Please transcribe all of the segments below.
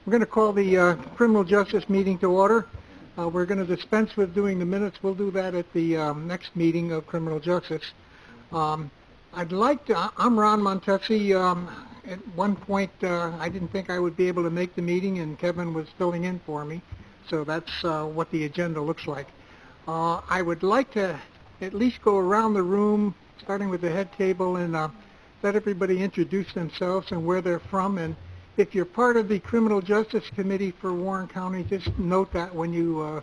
We're going to call the criminal justice meeting to order. We're going to dispense with doing the minutes. We'll do that at the next meeting of criminal justice. I'd like to, I'm Ron Montesi. At one point, I didn't think I would be able to make the meeting, and Kevin was filling in for me. So that's what the agenda looks like. I would like to at least go around the room, starting with the head table, and let everybody introduce themselves and where they're from. And if you're part of the Criminal Justice Committee for Warren County, just note that when you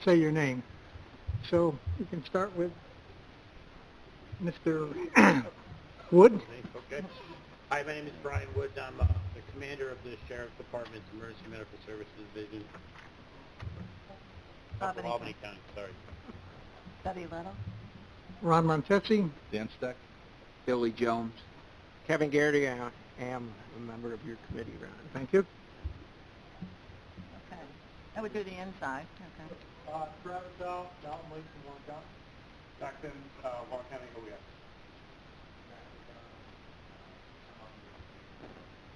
say your name. So you can start with Mr. Wood. Okay. Hi, my name is Brian Wood. I'm the commander of the Sheriff's Department's Emergency Medical Services Division. Albany County, sorry. Debbie Little. Ron Montesi. Dan Steck. Billy Jones. Kevin Garrity, I am a member of your committee, Ron. Thank you. Okay. I would do the inside. Okay. Travis Al, Dalton Lakes in Warren County. Jackson, Warren County, OES.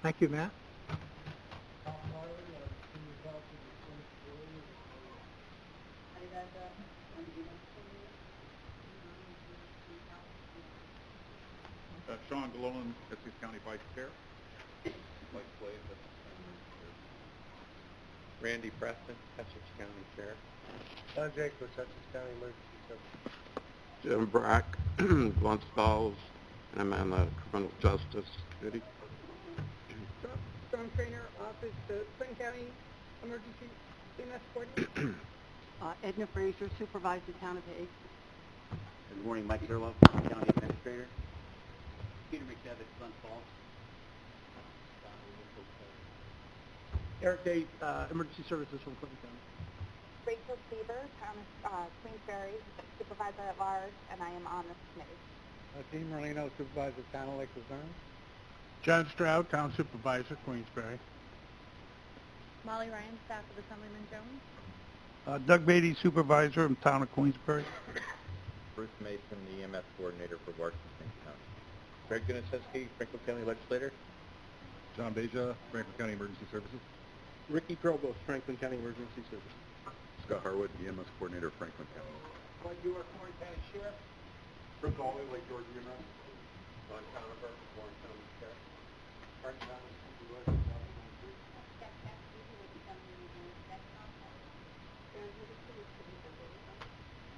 Thank you, Matt. Sean Galolan, Essex County Vice Chair. Randy Preston, Essex County Sheriff. Don Jacobs, Essex County Emergency Services. Jim Brack, Glens Falls, and I'm on the Criminal Justice Committee. Storm Trainer, Office, Clinton County Emergency EMS Coordinator. Edna Fraser, Supervisor, Town of Hague. Good morning, Mike Zerlo, County Administrator. Peter McDevitt, Glens Falls. Eric Day, Emergency Services from Clinton County. Rachel Seaver, Town of Queensberry, Supervisor at Large, and I am on this committee. Dean Merlino, Supervisor, Town of Lake Luzerne. John Stroud, Town Supervisor, Queensberry. Molly Ryan, Staff of Assemblyman Jones. Doug Beatty, Supervisor, in Town of Queensberry. Bruce Mason, the EMS Coordinator for Washington County. Greg Gunaseski, Franklin County Legislator. John Beja, Franklin County Emergency Services. Ricky Provost, Franklin County Emergency Services. Scott Harwood, EMS Coordinator, Franklin County. Mike York, Warren County Sheriff. Rick Galway, Lake George EMS. Don Conover, Warren County Sheriff. Martin Thomas, Supervisor, Town of Queensberry.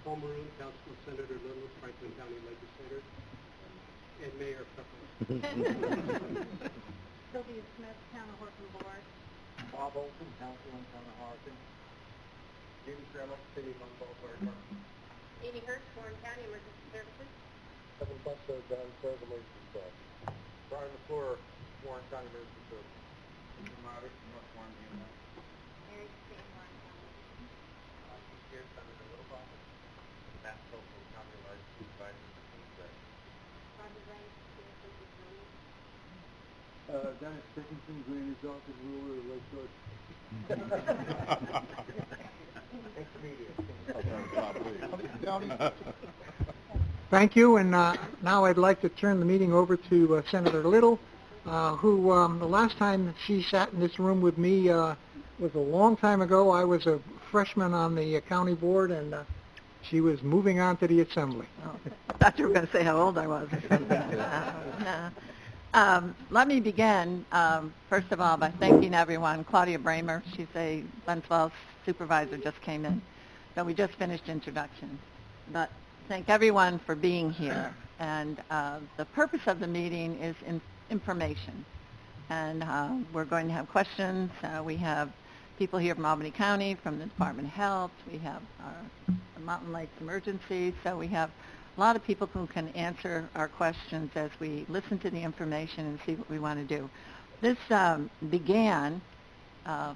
Paul Maroon, Councilman Senator Little, Franklin County Legislator. And Mayor Pepperell. Sylvia Smith, Town of Horton Board. Bob Olson, Councilman, Town of Harrison. James Grella, City of Mount Fire Department. Amy Hurst, Warren County Emergency Services. Kevin Busso, John Serve, Emergency Services. Brian McClure, Warren County Emergency Services. Jim Maddox, North Warren EMS. Mary Stan, Warren County. Here, Senator Little Office. Matt Social, County Large Supervisor, Queensberry. Roger Ryan, Communications County. Dennis Dickinson, Drainage Office, Ruler, Lake George. Thank you, and now I'd like to turn the meeting over to Senator Little, who the last time she sat in this room with me was a long time ago. I was a freshman on the county board, and she was moving on to the assembly. Oh, I thought you were going to say how old I was or something. Let me begin, first of all, by thanking everyone. Claudia Bramer, she's a Glens Falls supervisor, just came in. So we just finished introductions. But thank everyone for being here. And the purpose of the meeting is information. And we're going to have questions. We have people here from Albany County, from the Department of Health. We have our Mountain Lakes Emergency. So we have a lot of people who can answer our questions as we listen to the information and see what we want to do. This began,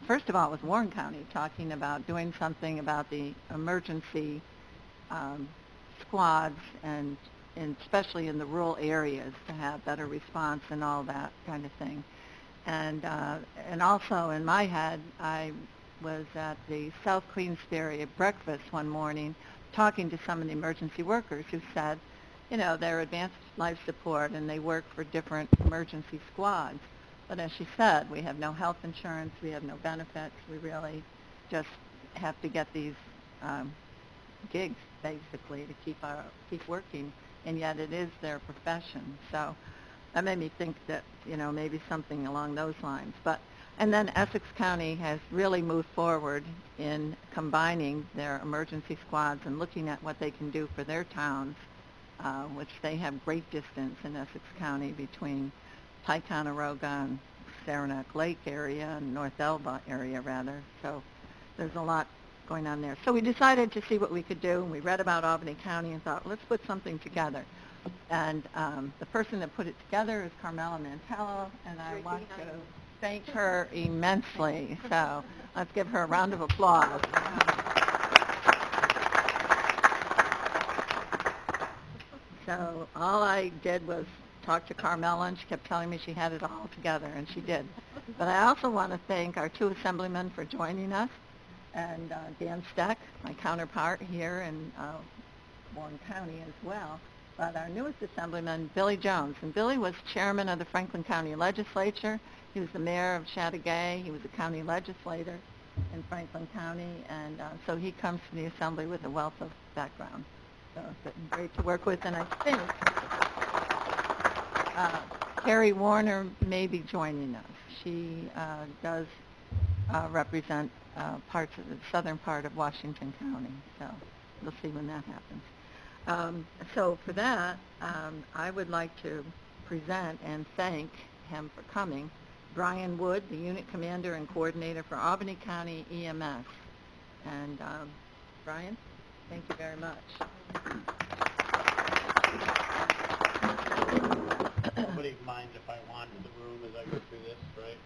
first of all, with Warren County talking about doing something about the emergency squads and especially in the rural areas to have better response and all that kind of thing. And also in my head, I was at the South Queensberry breakfast one morning talking to some of the emergency workers who said, you know, they're advanced life support and they work for different emergency squads. But as she said, we have no health insurance, we have no benefits, we really just have to get these gigs basically to keep working, and yet it is their profession. So that made me think that, you know, maybe something along those lines. And then Essex County has really moved forward in combining their emergency squads and looking at what they can do for their towns, which they have great distance in Essex County between Ticonderoga and Saranac Lake area and North Elba area, rather. So there's a lot going on there. So we decided to see what we could do, and we read about Albany County and thought, let's put something together. And the person that put it together is Carmela Mantello, and I want to thank her immensely. So let's give her a round of applause. So all I did was talk to Carmela, and she kept telling me she had it all together, and she did. But I also want to thank our two assemblymen for joining us, and Dan Steck, my counterpart here in Warren County as well. But our newest assemblyman, Billy Jones. And Billy was chairman of the Franklin County Legislature. He was the mayor of Chateaugay. He was a county legislator in Franklin County. And so he comes to the assembly with a wealth of background. So it's been great to work with. And I think Carrie Warner may be joining us. She does represent parts of the southern part of Washington County. So we'll see when that happens. So for that, I would like to present and thank him for coming, Brian Wood, the Unit Commander and Coordinator for Albany County EMS. And Brian, thank you very much. Nobody minds if I wander the room as I go through this, right?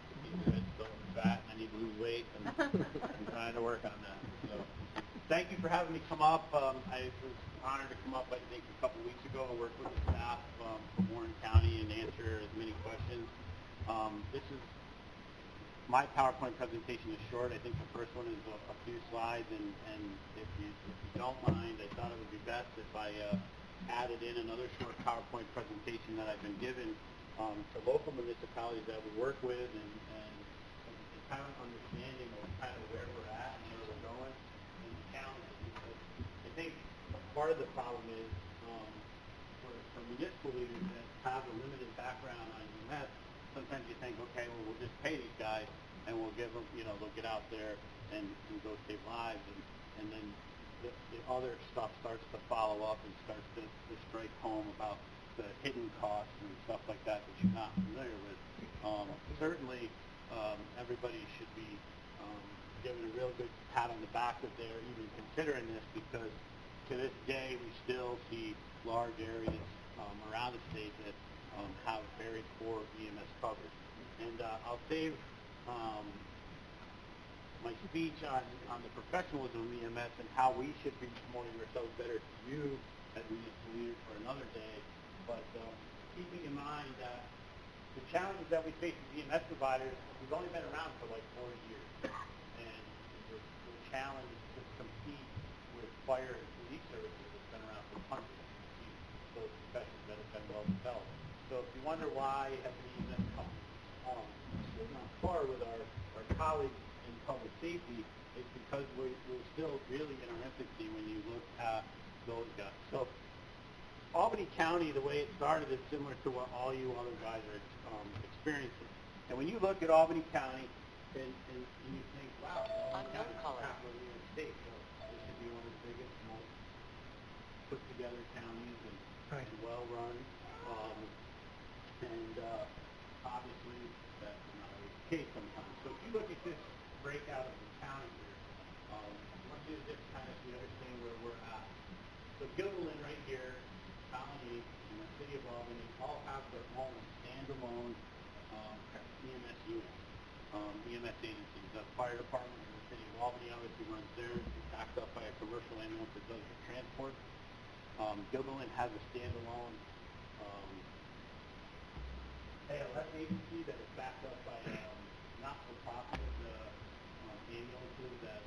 It's so fat and I need to lose weight, and I'm trying to work on that. So thank you for having me come up. I was honored to come up, I think, a couple weeks ago and work with the staff from Warren County and answer as many questions. This is my PowerPoint presentation is short. I think the first one is a few slides, and if you don't mind, I thought it would be best if I added in another short PowerPoint presentation that I've been given to local municipalities that we work with, and kind of understanding of kind of where we're at and where we're going and the challenges. Because I think part of the problem is for municipal leaders that have a limited background on EMS, sometimes you think, okay, well, we'll just pay these guys and we'll give them, you know, they'll get out there and go save lives, and then the other stuff starts to follow up and starts to strike home about the hidden costs and stuff like that that you're not familiar with. Certainly, everybody should be given a real good pat on the back that they're even considering this, because to this day we still see large areas around the state that have very poor EMS coverage. And I'll save my speech on the professionalism of EMS and how we should be promoting ourselves better to you as municipal leaders for another day. But keeping in mind that the challenges that we face as EMS providers, we've only been around for like 40 years. And the challenge to compete with fire and police services has been around for hundreds of years. Those professions that have been well developed. So if you wonder why has the EMS come sitting on par with our colleagues in public safety, it's because we're still really in our infancy when you look at those guys. So Albany County, the way it started, is similar to what all you other guys are experiencing. And when you look at Albany County, and you think, wow, Albany County is the capital of New York State, so this should be one of the biggest, most put together counties and well-run. Obviously, that's not always the case sometimes. So if you look at this breakout of the county here, I want you to just kind of understand where we're at. So Gilliland right here, Colony, and the city of Albany all have their own standalone EMS units, EMS agencies. The fire department in the city of Albany obviously runs theirs, backed up by a commercial ambulance that does the transport. Gilliland has a standalone ALS agency that is backed up by not-for-profit ambulances that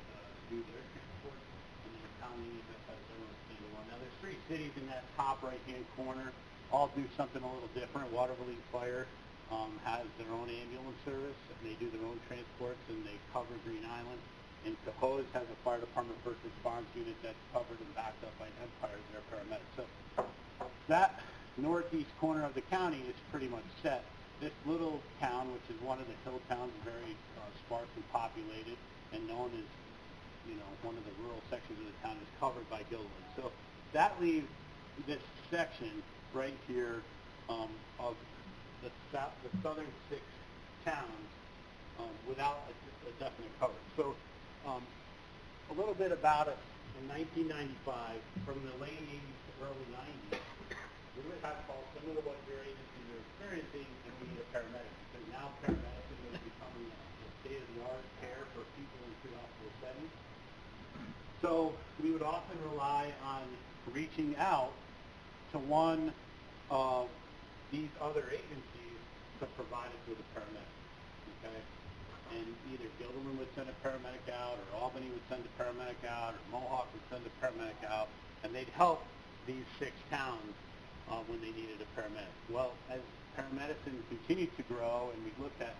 do their transport, and then the county that has their own standalone. Now there's 3 cities in that top right-hand corner, all do something a little different. Waterville Fire has their own ambulance service, and they do their own transports, and they cover Green Island. And Cohoes has a fire department first response unit that's covered and backed up by Empire, their paramedics. So that northeast corner of the county is pretty much set. This little town, which is one of the hill towns, very sparsely populated and known as, one of the rural sections of the town, is covered by Gilliland. So that leaves this section right here of the southern 6 towns without a definite coverage. So a little bit about us. In 1995, from the late 80s to early 90s, we would have calls similar to what your agencies are experiencing, and we need a paramedic. Because now paramedicine is becoming a state-of-the-art care for people in pre-hospital settings. So we would often rely on reaching out to one of these other agencies to provide us with a paramedic. Okay? And either Gilderman would send a paramedic out, or Albany would send a paramedic out, or Mohawk would send a paramedic out, and they'd help these 6 towns when they needed a paramedic. Well, as paramedicine continued to grow, and we looked at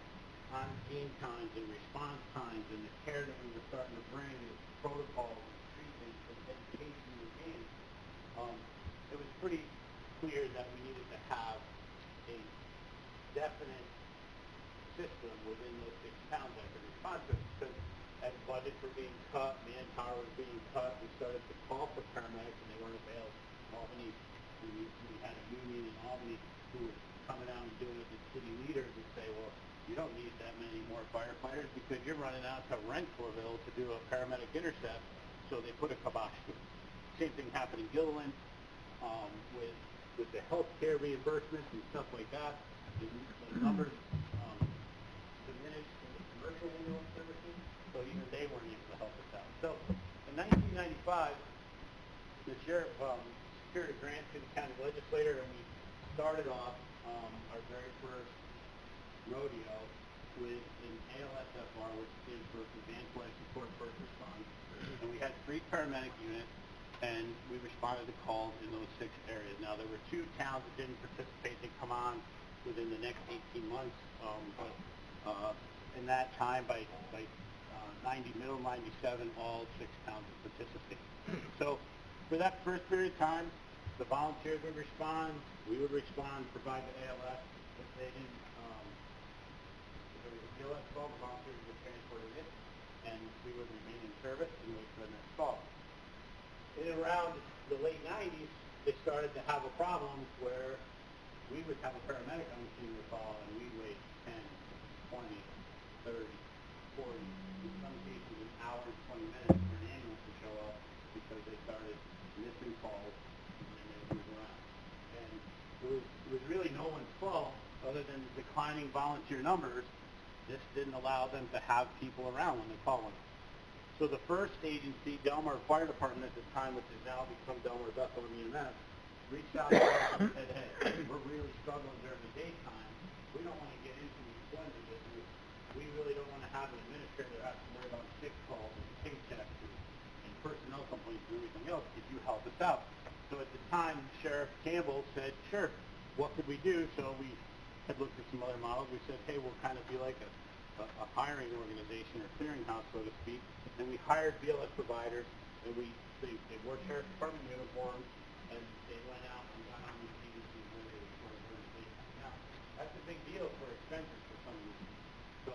on-scene times and response times and the care that we were starting to bring, the protocols and treatment and education and games, it was pretty clear that we needed to have a definite system within those 6 towns that could respond to it, because as budgets were being cut, manpower was being cut, we started to call for paramedics and they weren't available. Albany, we had a union in Albany who was coming out and doing it with city leaders and say, well, you don't need that many more firefighters because you're running out to Renfrewville to do a paramedic intercept, so they put a kibosh to it. Same thing happened in Gilliland with the health care reimbursements and stuff like that. The numbers diminished in the commercial ambulance services, so even they weren't able to help us out. So in 1995, the sheriff secured a grant to the county legislator, and we started off our very first rodeo with an ALSFR, which stands for Advanced Life Support First Response. And we had 3 paramedic units, and we responded to calls in those 6 areas. Now, there were 2 towns that didn't participate. They come on within the next 18 months, but in that time, by middle 97, all 6 towns would participate. So for that first period of time, the volunteers would respond, we would respond, provide the ALS. If they didn't, if there was a ALS call, the volunteers would transport it in, and we would remain in service and wait for the next call. In around the late 90s, they started to have a problem where we would have a paramedic on the scene of the call, and we'd wait 10, 20, 30, 40, in some cases an hour and 20 minutes for an ambulance to show up because they started missing calls and then they would move around. And it was really no one's fault other than declining volunteer numbers. This didn't allow them to have people around when they call one. So the first agency, Delmar Fire Department at this time, which has now become Delmar Bethel EMS, reached out to us and said, hey, we're really struggling during the daytime. We don't want to get into the employment business. We really don't want to have an administrator that has to worry about sick calls and paychecks and personnel complaints and everything else. Could you help us out? So at the time, Sheriff Campbell said, sure, what could we do? So we had looked at some other models. We said, hey, we'll kind of be like a hiring organization or clearinghouse, so to speak. And we hired BLS providers, and they wore Sheriff's Department uniforms, and they went out and got on these agencies when they were during the daytime. Now, that's a big deal for expenses for some of these. So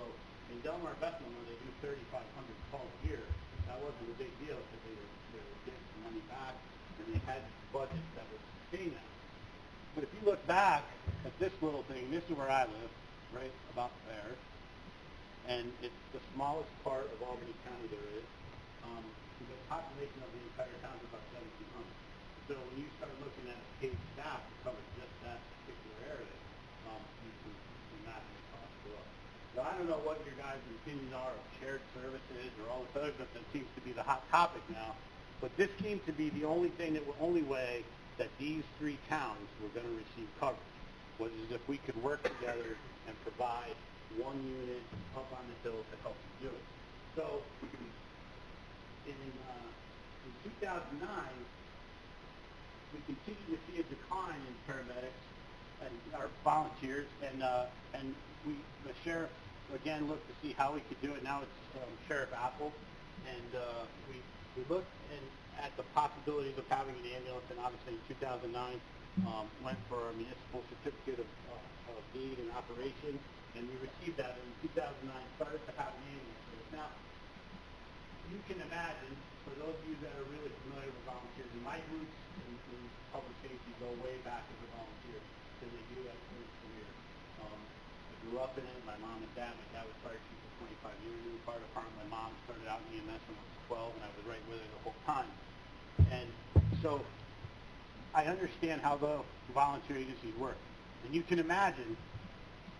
in Delmar Bethel, when they do 3,500 calls a year, that wasn't a big deal because they were getting some money back, and they had budgets that would sustain that. But if you look back at this little thing, this is where I live, right about there, and it's the smallest part of Albany County there is. The population of the entire town is about 1,700. So when you start looking at a paid staff to cover just that particular area, you can imagine the cost go up. Now, I don't know what your guys' opinions are of shared services or all this other stuff that seems to be the hot topic now, but this seemed to be the only way that these 3 towns were going to receive coverage, was as if we could work together and provide one unit up on the hill to help you do it. So in 2009, we continued to see a decline in paramedics, and our volunteers, and the sheriff again looked to see how we could do it. Now it's Sheriff Apple, and we looked at the possibilities of having an ambulance, and obviously in 2009 went for a municipal certificate of need and operation, and we received that, and in 2009 started to have an ambulance service. Now, you can imagine, for those of you that are really familiar with volunteers, and my roots in public safety go way back as a volunteer, than they do as a career. I grew up in it, my mom and dad. My dad was fire chief for 25 years in the fire department. My mom started out in EMS when I was 12, and I was right with her the whole time. And so I understand how the volunteer agencies work. And you can imagine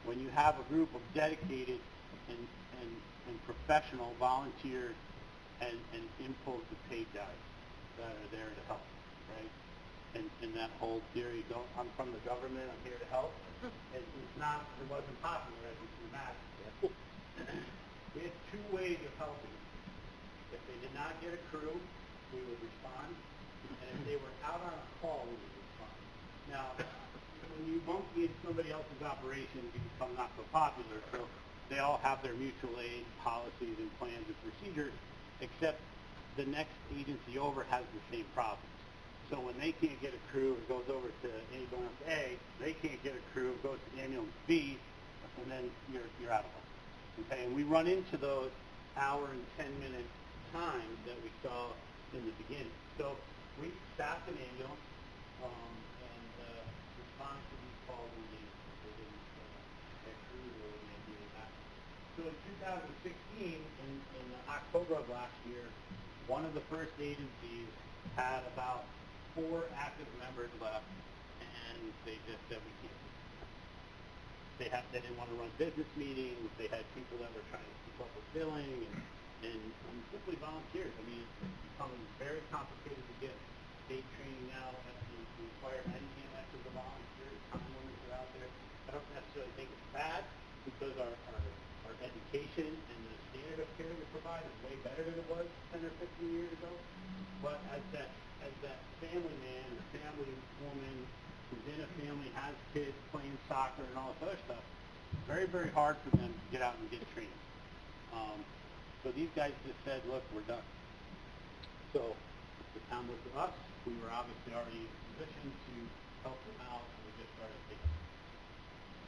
when you have a group of dedicated and professional volunteers and imposed paid guys that are there to help, right? And that whole theory, I'm from the government, I'm here to help. It wasn't popular, as you can imagine. We had two ways of helping. If they did not get a crew, we would respond. And if they were out on a call, we would respond. Now, when you monkey in somebody else's operation, you become not so popular. So they all have their mutual aid policies and plans and procedures, except the next agency over has the same problems. So when they can't get a crew, it goes over to ambulance A. They can't get a crew, it goes to ambulance B, and then you're out of luck. Okay, and we run into those hour and 10-minute times that we saw in the beginning. So we staffed an ambulance and responded to these calls when they didn't get crews or when they needed that. So in 2016, in October of last year, one of the first agencies had about 4 active members left, and they just said we can't. They didn't want to run business meetings. They had people that were trying to keep up with billing and simply volunteers. I mean, it's becoming very complicated to get state training now. You require many EMS as a volunteer. Time limits are out there. I don't necessarily think it's bad because our education and the standard of care we provide is way better than it was 10 or 15 years ago. But as that family man or family woman who's in a family, has kids, playing soccer and all this other stuff, it's very, very hard for them to get out and get training. So these guys just said, look, we're done. So the town looked at us. We were obviously already in a position to help them out, and we just started taking them.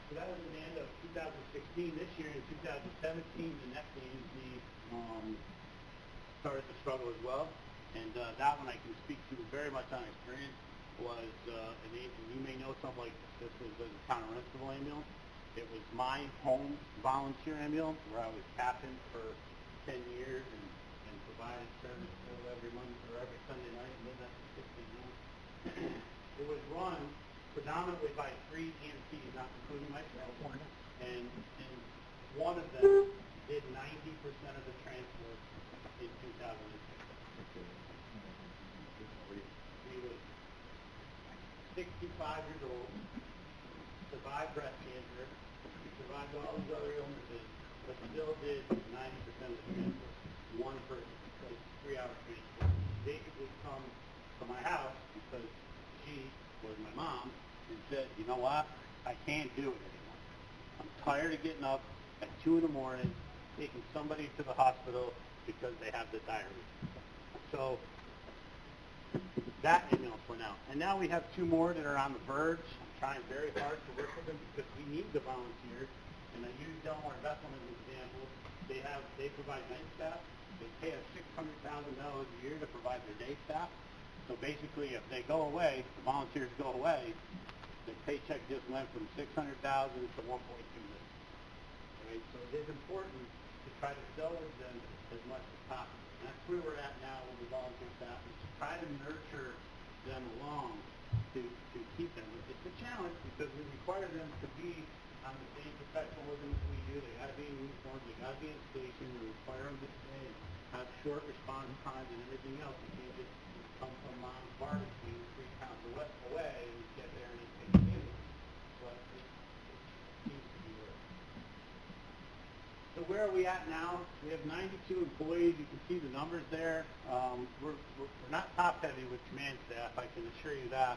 So that was the end of 2016. This year, in 2017, the next agency started to struggle as well. And that one I can speak to very much on experience was, and you may know something like this was the town of Rensselaer ambulance. It was my home volunteer ambulance where I was captain for 10 years and provided service every Monday or every Sunday night, midnight to 6 a.m. It was run predominantly by 3 EMTs, not including myself, and one of them did 90% of the transport in 2006. He was 65 years old, survived breast cancer, survived all these other illnesses, but still did 90% of the transport. One person, so 3-hour transport. Basically come to my house because she was my mom and said, you know what, I can't do it anymore. I'm tired of getting up at 2 in the morning, taking somebody to the hospital because they have the diarrhea. So that ambulance went out. And now we have 2 more that are on the verge. I'm trying very hard to work with them because we need the volunteers. And I use Delmar Investment as an example. They provide night staff. They pay us $600,000 a year to provide their day staff. So basically, if they go away, the volunteers go away, the paycheck just went from $600,000 to $1.2 million. Right? So it is important to try to sell with them as much as possible. And that's where we're at now with the volunteer staff, is to try to nurture them along to keep them. It's a challenge because we require them to be on the same professionalism as we do. They got to be in uniform, they got to be in station, we require them to stay, have short response times and everything else. You can't just come from Mom's barbecue 3 pounds away and get there and take it in. But it seems to be working. So where are we at now? We have 92 employees. You can see the numbers there. We're not top heavy with command staff, I can assure you that.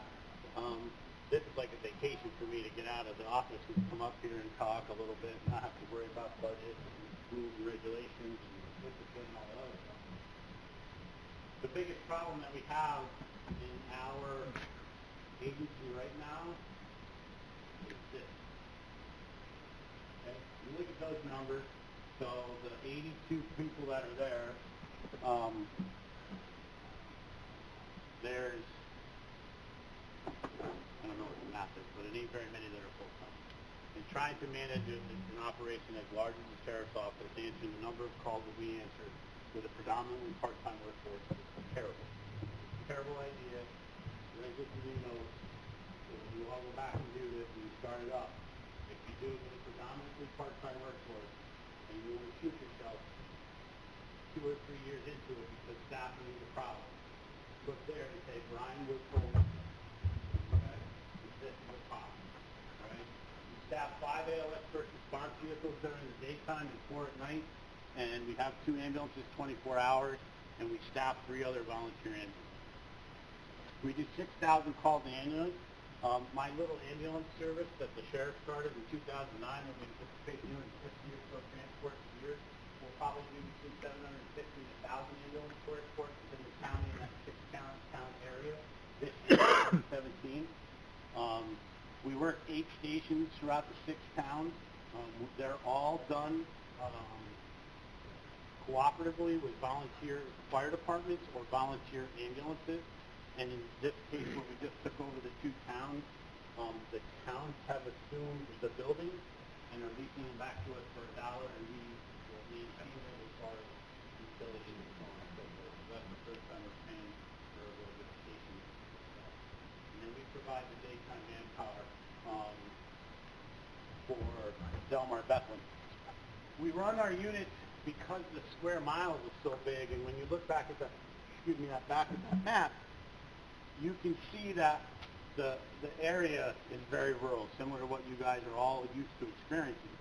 This is like a vacation for me to get out of the office and come up here and talk a little bit, and not have to worry about budget and rules and regulations and discipline and all that other stuff. The biggest problem that we have in our agency right now is this. Okay? You look at those numbers, so the 82 people that are there, there's, I don't know what the math is, but it ain't very many that are full-time. And trying to manage an operation as large as the sheriff's office, answering the number of calls that we answer with a predominantly part-time workforce is terrible. Terrible idea. And I just really know, if you all go back and do this and you start it up, if you do it with a predominantly part-time workforce, and you want to shoot yourself 2 or 3 years into it because staffing is a problem, look there and say, Brian was told, okay, this is a problem, right? We staff 5 ALS first response vehicles during the daytime and 4 at night, and we have 2 ambulances 24 hours, and we staff 3 other volunteer ambulances. We do 6,000 calls annually. My little ambulance service that the sheriff started in 2009, and we anticipate doing 50 or so transports a year, will probably do between 750 and 1,000 ambulance transports within the county in that 6-town area this year, 17. We work 8 stations throughout the 6 towns. They're all done cooperatively with volunteer fire departments or volunteer ambulances. And in this case, when we just took over the 2 towns, the towns have assumed the buildings and are leasing them back to us for $1, and we will maintain them as far as utilities and so on and so forth. So that's the first time we're paying for a little bit of station. And then we provide the daytime manpower for Delmar Bethlehem. We run our units because the square miles is so big, and when you look back at the, that map, you can see that the area is very rural, similar to what you guys are all used to experiencing.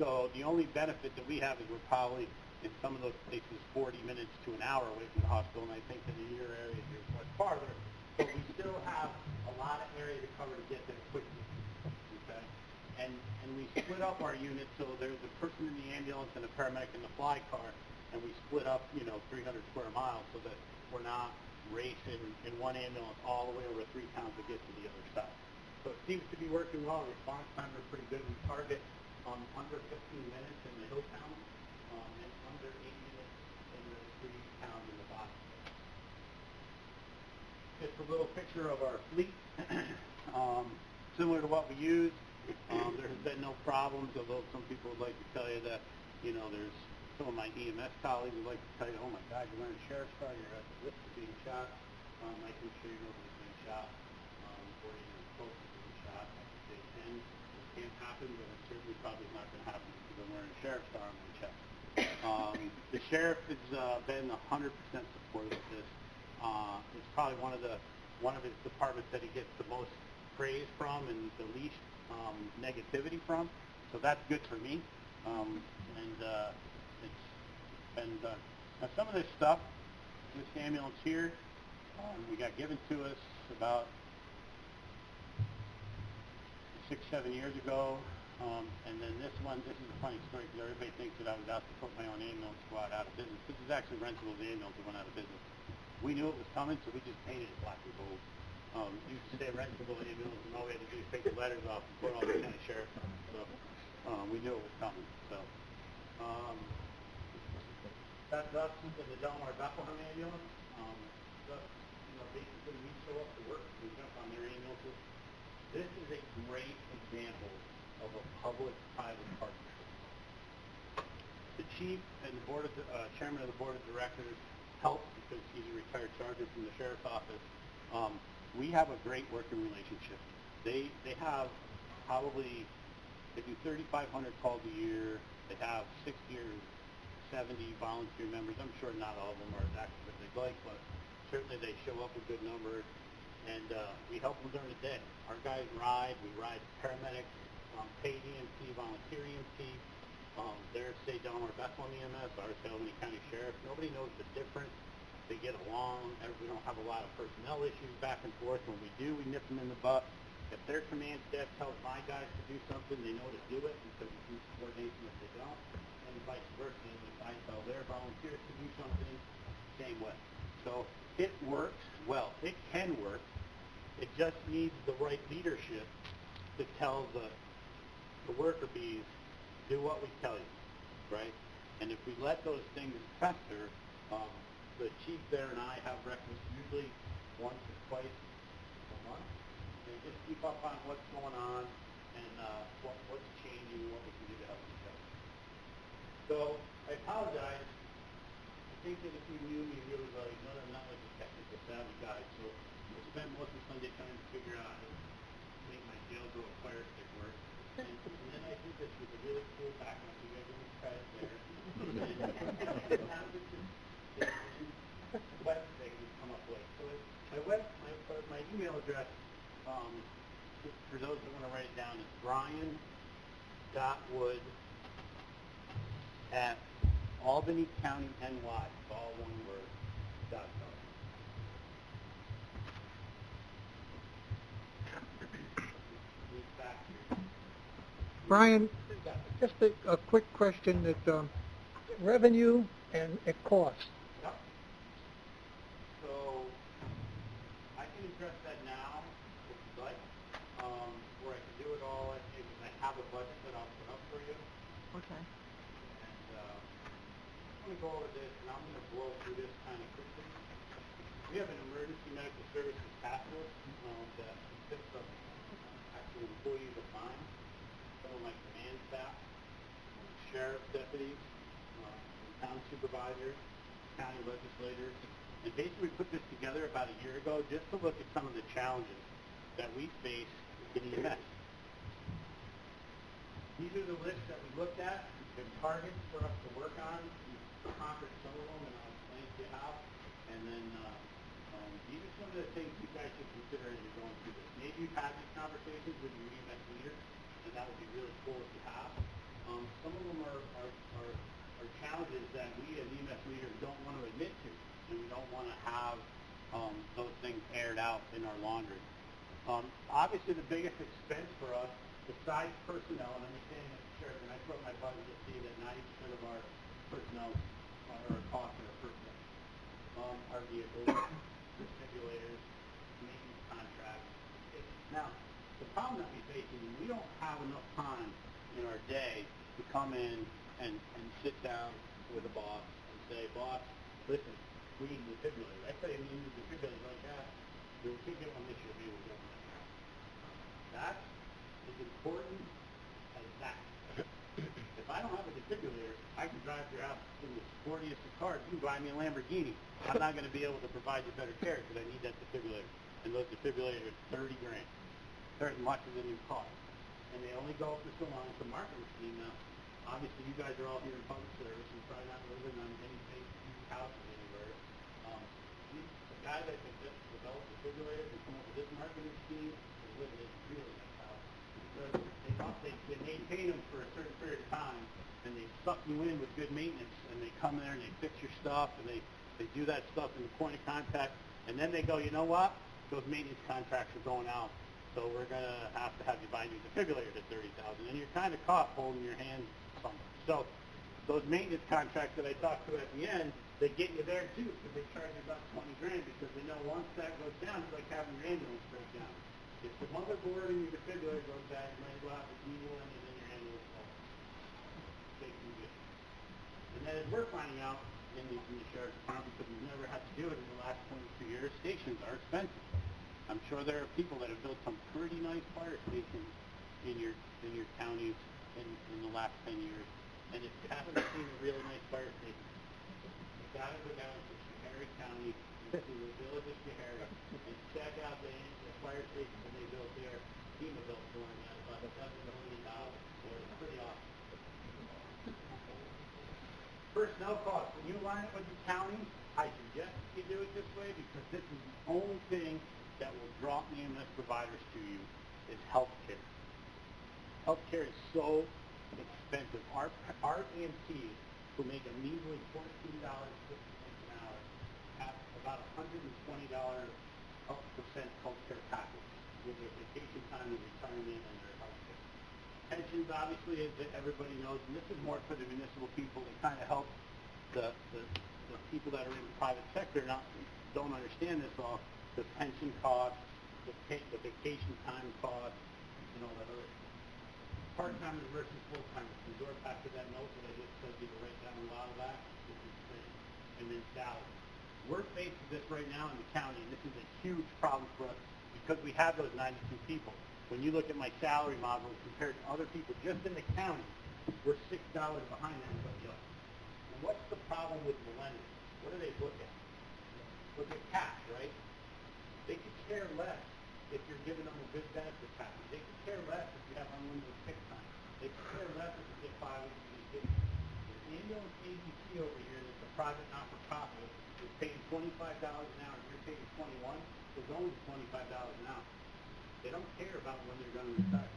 So the only benefit that we have is we're probably, in some of those places, 40 minutes to an hour away from the hospital, and I think that in your area here is much farther. But we still have a lot of area to cover to get there quickly, okay? And we split up our units, so there's a person in the ambulance and a paramedic in the fly car, and we split up, 300 square miles so that we're not racing in one ambulance all the way over 3 towns to get to the other side. So it seems to be working well. Response times are pretty good. We target under 15 minutes in the hill towns and under 8 minutes in the 3 towns in the bottom. Just a little picture of our fleet. Similar to what we use. There has been no problems, although some people would like to tell you that, there's some of my EMS colleagues would like to tell you, oh my God, you're wearing a sheriff's car, you're at the risk of being shot. I can show you nobody's been shot, or even close to being shot. I can say 10. It can't happen, but it certainly probably not going to happen because I'm wearing a sheriff's car on my chest. The sheriff has been 100% supportive of this. It's probably one of his departments that he gets the most praise from and the least negativity from. So that's good for me. It's been done. Now some of this stuff, this ambulance here, we got given to us about 6-7 years ago. And then this one, this is a funny story because everybody thinks that I was out to put my own ambulance squad out of business. This is actually Rentals ambulance that went out of business. We knew it was coming, so we just painted it black and gold. Used to say Rentable ambulance, and all we had to do is take the letters off and put all the county sheriffs on it. So we knew it was coming. So that's us in the Delmar Bethlehem ambulance. Basically we show up to work, we jump on their ambulances. This is a great example of a public-private partnership. The chief and the chairman of the board of directors help because he's a retired sergeant from the sheriff's office. We have a great working relationship. They have probably, they do 3,500 calls a year. They have 60 or 70 volunteer members. I'm sure not all of them are as active as they'd like, but certainly they show up a good number. And we help them during the day. Our guys ride. We ride paramedics, paid EMT, volunteer EMT. There's, say, Delmar Bethlehem EMS, ours, Albany County Sheriff. Nobody knows the difference. They get along. We don't have a lot of personnel issues back and forth. When we do, we nip them in the butt. If their command staff tells my guys to do something, they know to do it because it's insubordination if they don't, and vice versa. And if I tell their volunteers to do something, same way. So it works well. It can work. It just needs the right leadership to tell the worker bees, do what we tell you, right? And if we let those things fester, the chief there and I have breakfast usually once or twice a month. And just keep up on what's going on and what's changing, what we can do to help each other. So I apologize. I think that if you knew me, you would like, no, I'm not like a technical savvy guy. So I spent most of Sunday trying to figure out how to make my jail door fire stick work. And then I think this was a really cool background. So you guys give me credit there. And now it's just web thing would come up with. So my email address, for those that want to write it down, is brian.wood at Albany County NY, all one word, .gov. Brian, just a quick question that revenue and cost. Yep. So I can address that now if you'd like, or I can do it all. I have a budget that I'll put up for you. Okay. And I'm going to go over this, and I'm going to blow through this kind of quickly. We have an emergency medical services task force that consists of actual employees of mine, some of my command staff, sheriff's deputies, town supervisors, county legislators, and basically we put this together about a year ago just to look at some of the challenges that we face in EMS. These are the lists that we looked at, the targets for us to work on. We've conquered some of them, and I'll explain to you how. And then these are some of the things you guys should consider as you're going through this. Maybe you've had these conversations with your EMS leaders, and that would be really cool if you have. Some of them are challenges that we as EMS leaders don't want to admit to, and we don't want to have those things aired out in our laundry. Obviously, the biggest expense for us, besides personnel, and understanding that the sheriff, and I put my budget to see that 90% of our personnel are cost of our personnel, our vehicles, defibrillators, maintenance contracts. Now, the problem that we face is we don't have enough time in our day to come in and sit down with a boss and say, boss, listen, we need a defibrillator. I tell you, we need a defibrillator like that. We can't get one this year, maybe we'll get one next year. That's as important as that. If I don't have a defibrillator, I can drive your house in the sportiest of cars. You can buy me a Lamborghini. I'm not going to be able to provide you better care because I need that defibrillator. And those defibrillators are $30 grand. They're as much as a new car. And they only go for so long. It's a marketing scheme now. Obviously, you guys are all here in public service and probably not living on any big houses anywhere. The guy that developed defibrillators and come up with this marketing scheme is living in a really nice house. Because they maintain them for a certain period of time, and they suck you in with good maintenance, and they come there and they fix your stuff, and they do that stuff in the point of contact, and then they go, you know what? Those maintenance contracts are going out, so we're going to have you buy new defibrillators at $30,000, and you're kind of caught holding your hand somewhere. So those maintenance contracts that I talked to at the end, they get you there too, because they charge you about 20 grand, because they know once that goes down, it's like having your ambulance break down. If the motherboard and your defibrillator goes bad, you might go out with new one, and then your ambulance falls. Take some good. And then as we're finding out in the sheriff's department, because we've never had to do it in the last 22 years, stations are expensive. I'm sure there are people that have built some pretty nice fire stations in your counties in the last 10 years. And if you haven't seen a really nice fire station, you've got to go down to Schoharie County, to the village of Schoharie, and check out the fire station that they built there. FEMA built for them at about $7 million. It's pretty awesome. Personnel costs. When you line up with the county, I suggest you do it this way because this is the only thing that will draw EMS providers to you is health care. Health care is so expensive. Our EMTs, who make a measly $14.50 an hour, have about $120% health care package. with their vacation time and retirement and their health care. Pensions, obviously, as everybody knows, and this is more for the municipal people that kind of help the people that are in the private sector don't understand this all. The pension costs, the vacation time costs, and all that other part-timers versus full-timers. Resort back to that note that I just said you to write down a lot of that. And then salary. We're faced with this right now in the county, and this is a huge problem for us because we have those 92 people. When you look at my salary model compared to other people just in the county, we're $6 behind everybody else. And what's the problem with millennials? What do they look at? Look at cash, right? They could care less if you're giving them a good benefit package. They could care less if you have unlimited sick time. They could care less if you get 5 weeks of vacation. The ambulance agency over here that's a private not-for-profit is paying $25 an hour and you're paying $21, it's only $25 an hour. They don't care about when they're going to retire.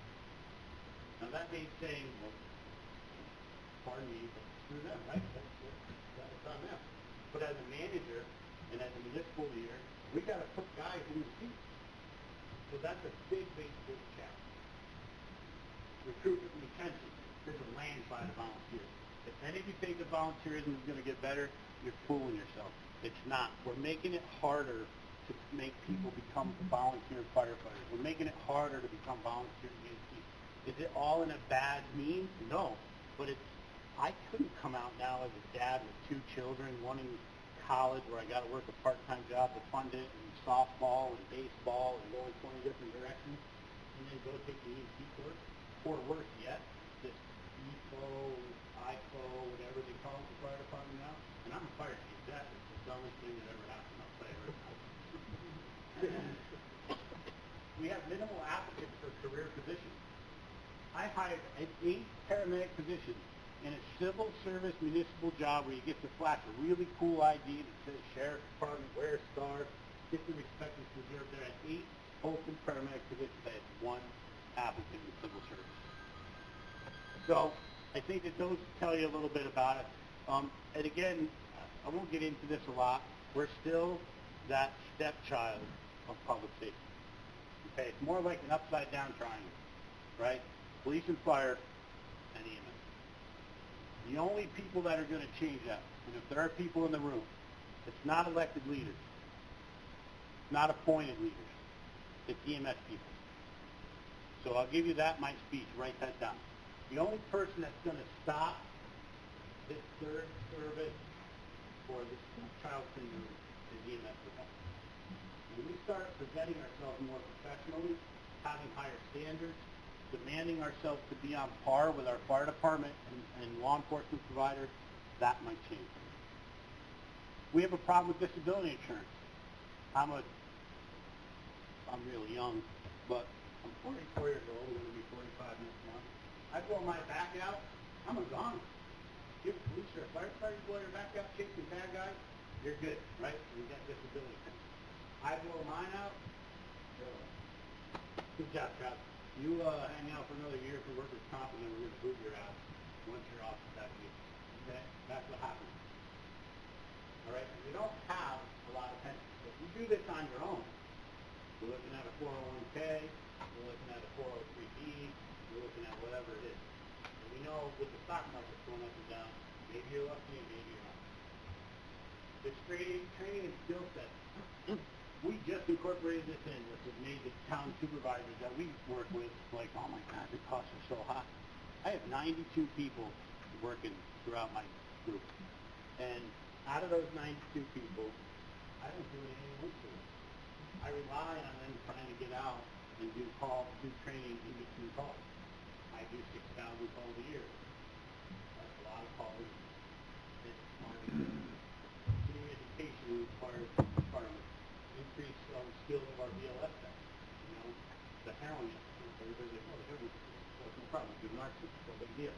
Now that may say, well, pardon me, but screw them, right? That's on them. But as a manager and as a municipal leader, we got to put guys in the seat. So that's a big challenge. Recruitment and retention. There's a landslide of volunteers. If any of you think that volunteerism is going to get better, you're fooling yourself. It's not. We're making it harder to make people become volunteer firefighters. We're making it harder to become volunteer EMTs. Is it all in a bad mean? No. But I couldn't come out now as a dad with 2 children, one in college where I got to work a part-time job to fund it, and softball and baseball and go in 20 different directions, and then go take the EMT course, or worse yet, this EFO, IFO, whatever they call it, the fire department now, and I'm a fire chief. That is the dumbest thing that ever happened, I'll tell you right now. We have minimal applicants for career positions. I hired 8 paramedic positions in a civil service municipal job where you get to flash a really cool ID that says Sheriff's Department, wear a scarf, get the respect that's deserved. There at 8 open paramedic positions. I had 1 applicant in civil service. So I think that those tell you a little bit about it. And again, I won't get into this a lot. We're still that stepchild of public safety. Okay, it's more like an upside-down triangle, right? Police and fire and EMS. The only people that are going to change that, and if there are people in the room, it's not elected leaders, it's not appointed leaders, it's EMS people. So I'll give you that, my speech, write that down. The only person that's going to stop this third service or this child syndrome is EMS professionals. When we start presenting ourselves more professionally, having higher standards, demanding ourselves to be on par with our fire department and law enforcement providers, that might change. We have a problem with disability insurance. I'm really young, but I'm 44 years old. I'm going to be 45 next month. I blow my back out, I'm a goner. Give a police or a firefighter blow your back out chasing bad guys, you're good, right? You got disability insurance. I blow mine out, good job, Travis. You hang out for another year for workers' comp, and then we're going to boot your ass once you're off that week. Okay? That's what happens. All right? You don't have a lot of pensions. So if you do this on your own, we're looking at a 401k, we're looking at a 403b, we're looking at whatever it is. And we know with the stock market going up and down, maybe you're lucky and maybe you're not. It's training and skill set. We just incorporated this in, which has made the town supervisors that we work with like, oh my God, the costs are so high. I have 92 people working throughout my group. And out of those 92 people, I don't do anything with them. I rely on them trying to get out and do training in between calls. I do 6,000 calls a year. That's a lot of calls. Continuing education requires increase skills of our BLS staff. You know, the heroin, everybody's like, oh, the heroin, well, no problem, give Narcan, no big deal.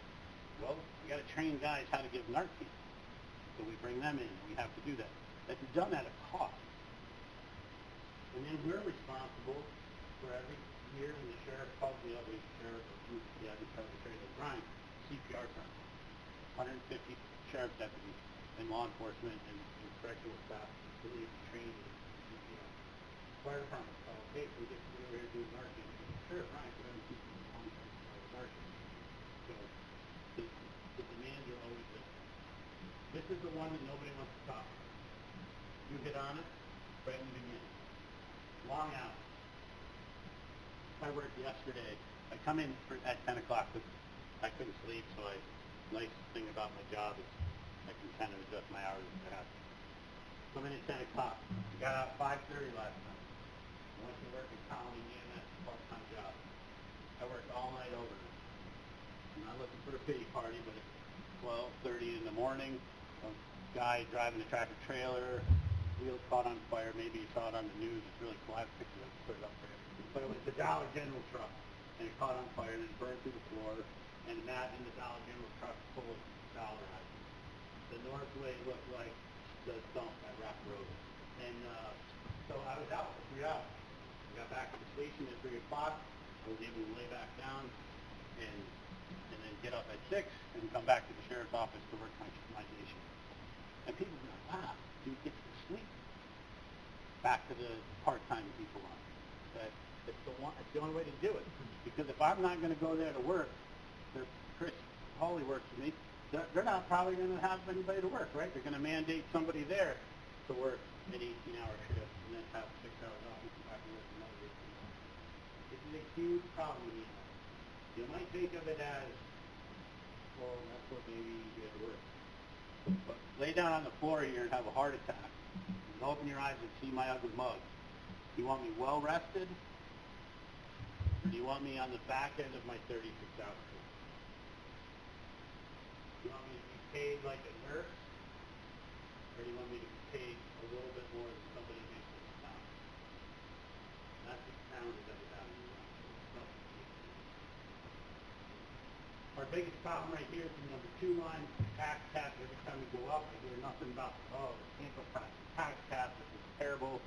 Well, we got to train guys how to give Narcan. So we bring them in, we have to do that. That's done at a cost. And then we're responsible for every year when the sheriff calls me up, the sheriff, Brian, CPR time. 150 sheriff deputies and law enforcement and correctional staff to really train CPR. fire department called, hey, can we get somebody over here to do marching? Sure, Ryan, go ahead and keep them on marching. So the demands are always there. This is the one that nobody wants to stop. You hit on it right in the beginning. Long hours. I worked yesterday. I come in at 10 o'clock because I couldn't sleep, so nice thing about my job is I can kind of adjust my hours as I have to. Come in at 10 o'clock. I got out at 5:30 last night. I went to work at Colony EMS, part-time job. I worked all night overnight. I'm not looking for a pity party, but at 12:30 in the morning, a guy driving a tractor trailer, wheels caught on fire. Maybe you saw it on the news. It's really cool. I have pictures of it, put it up there. But it was the Dollar General truck, and it caught on fire and it burned through the floor. And imagine the Dollar General truck full of dollar items. The Northway looked like the dump at Rock Road. And so I was out for 3 hours. I got back to the station at 3 o'clock. I was able to lay back down and then get up at 6 and come back to the sheriff's office to work my day shift. And people were like, wow, dude gets to sleep. Back to the part-time people on. But it's the only way to do it. Because if I'm not going to go there to work, Chris Hawley works for me, they're not probably going to have anybody to work, right? They're going to mandate somebody there to work an 18-hour shift and then have 6 hours off and come back and work another 18 hours. This is a huge problem. You might think of it as, well, that's what maybe you get to work. But lay down on the floor here and have a heart attack. And open your eyes and see my ugly mug. You want me well rested? Or do you want me on the back end of my 36 hours? Do you want me to be paid like a nurse? Or do you want me to be paid a little bit more than somebody who makes this town? That's the challenge that we have in New York. Our biggest problem right here is the number 2 line, tax cap. Every time we go up, I hear nothing about, oh, the Tampa tax cap, this is terrible.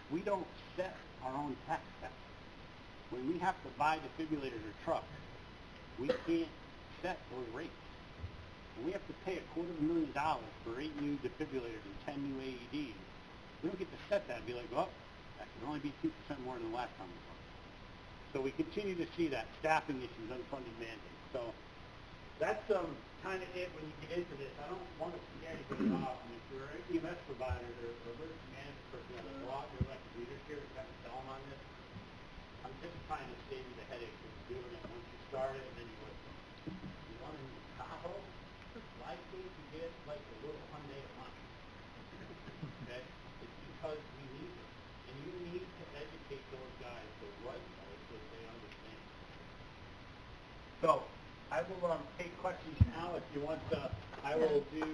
We don't set our own tax cap. When we have to buy defibrillators or trucks, we can't set those rates. When we have to pay $250,000 for 8 new defibrillators and 10 new AEDs, we don't get to set that and be like, oh, that can only be 2% more than the last time we bought it. So we continue to see that staffing issues, unfunded mandates. So that's kind of it when you get into this. I don't want to scare anybody off. And if you're an EMS provider or emergency management person, a lot of your elected leaders here have got to tell them on this. I'm just trying to save you the headache of doing it once you start it and then you work from it. You want to use Tahoe, it's likely to get like a little Hyundai of money. Okay? It's because we need it. And you need to educate those guys the right way so that they understand. So, I will take questions now if you want to. I will do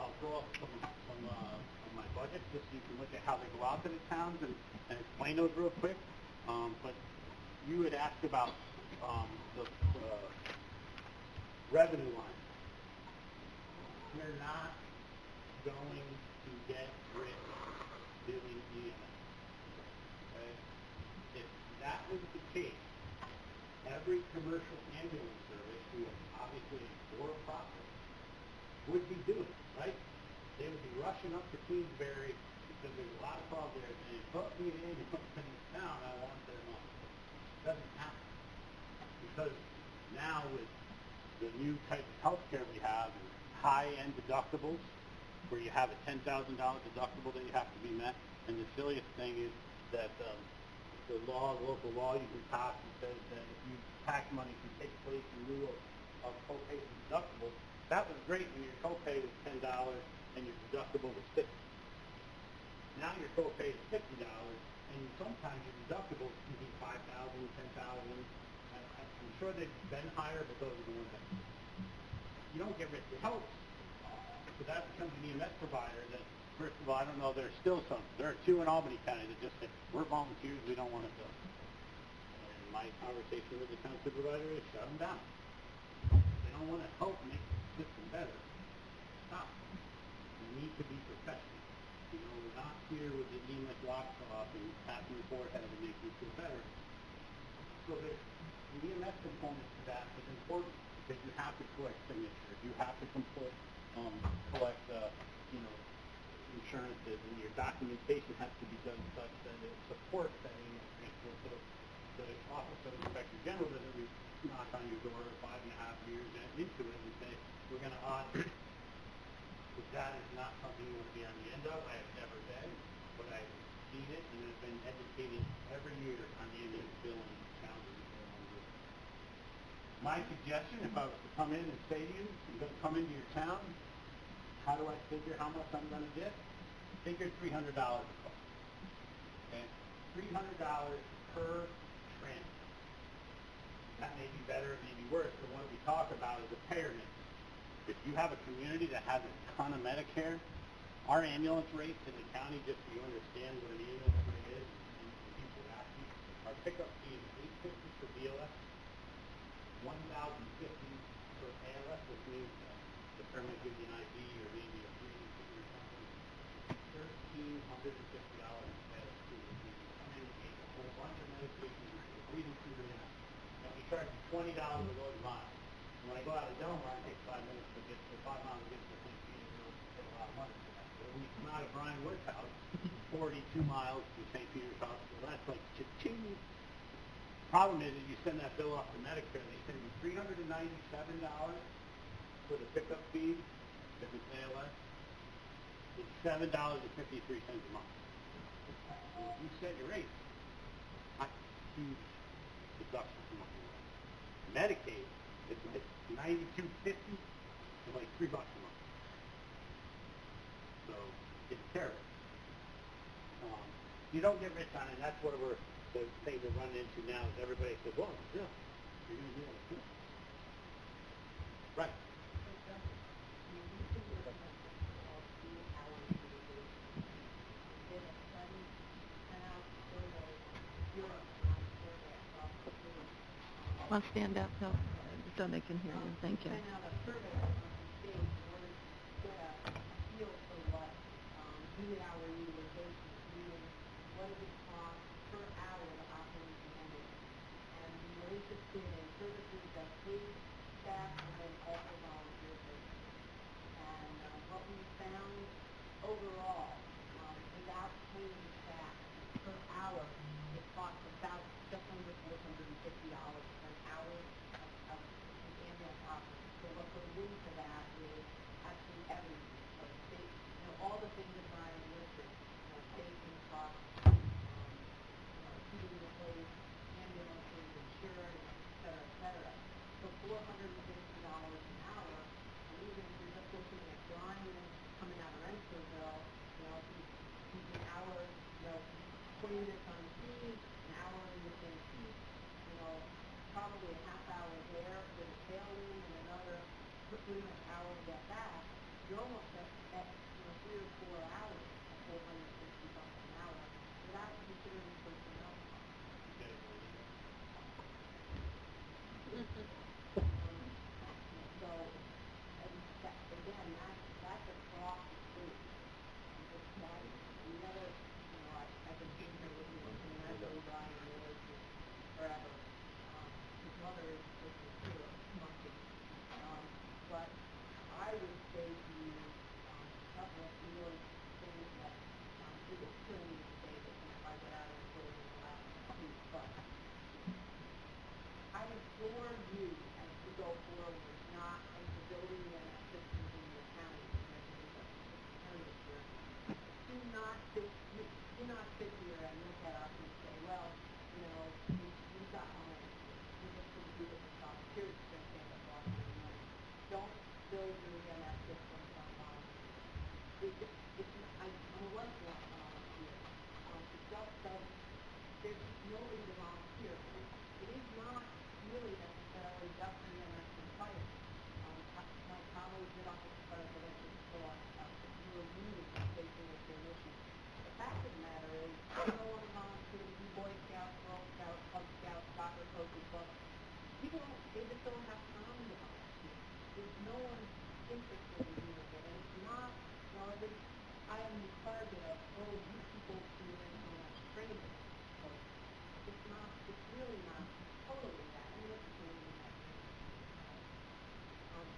I'll throw up some of my budget just so you can look at how they go out to the towns and explain those real quick. But you had asked about the revenue line. We're not going to get rich doing EMS. Okay? If that was the case, every commercial ambulance service, who is obviously for profit, would be doing it, right? They would be rushing up to Queensbury because there's a lot of calls there saying, put me in this town, I want their money. It doesn't happen. Because now with the new type of healthcare we have and high-end deductibles, where you have a $10,000 deductible that you have to be met, and the silliest thing is that the local law you can pass says that if you tax money can take place in lieu of co-pays and deductibles, that was great when your co-pay was $10 and your deductible was $50. Now your co-pay is $50 and sometimes your deductibles can be $5,000, $10,000. I'm sure they've been higher, but those are the ones that you don't get rich. It helps. So that becomes an EMS provider that, first of all, I don't know, there's still some. There are 2 in Albany County that just say, we're volunteers, we don't want to bill. And my conversation with the town supervisor is shut them down. They don't want to help make the system better. Stop. We need to be professional. You know, we're not here with the EMS locks off and tapping the forehead and make you feel better. So the EMS component to that is important because you have to collect signatures. You have to collect, insurances, and your documentation has to be done such that it supports that annual transfer. So the Office of Inspector General doesn't knock on your door 5.5 years into it and say, we're going to audit. Because that is not something you want to be on the end of. I have never been, but I've seen it and have been educated every year on the end of the billing challenges. My suggestion, if I was to come in and say to you, I'm going to come into your town, how do I figure how much I'm going to get? Figure $300 a call. Okay? $300 per transfer. That may be better, it may be worse, but what we talk about is a payer mix. If you have a community that has a ton of Medicare, our ambulance rates in the county, just so you understand what an ambulance rate is, and people ask you, our pickup fee is $850 for BLS, $1,050 for ALS, which means the permit gives you an ID or maybe a breathing fee or something. $1,350 instead of $250. Come in and take a whole bunch of medications, a breathing tube in it, and we charge you $20 a load mile. When I go out of Delmar, it takes 5 minutes to get to 5 miles to get to St. Peter, it's a lot of money for that. But when we come out of Brian Wood's house, 42 miles to St. Peter's house, so that's like cha-ching. Problem is, you send that bill off to Medicare, they send you $397 for the pickup fee, if it's ALS. It's $7.53 a month. So if you set your rates, not huge deduction from what you want. Medicaid, it's like $92.50 and like $3 a month. So it's terrible. You don't get rich on it, and that's what the thing we're running into now is everybody says, well, yeah, you're going to do all this. Right. Want to stand up so they can hear you. Thank you.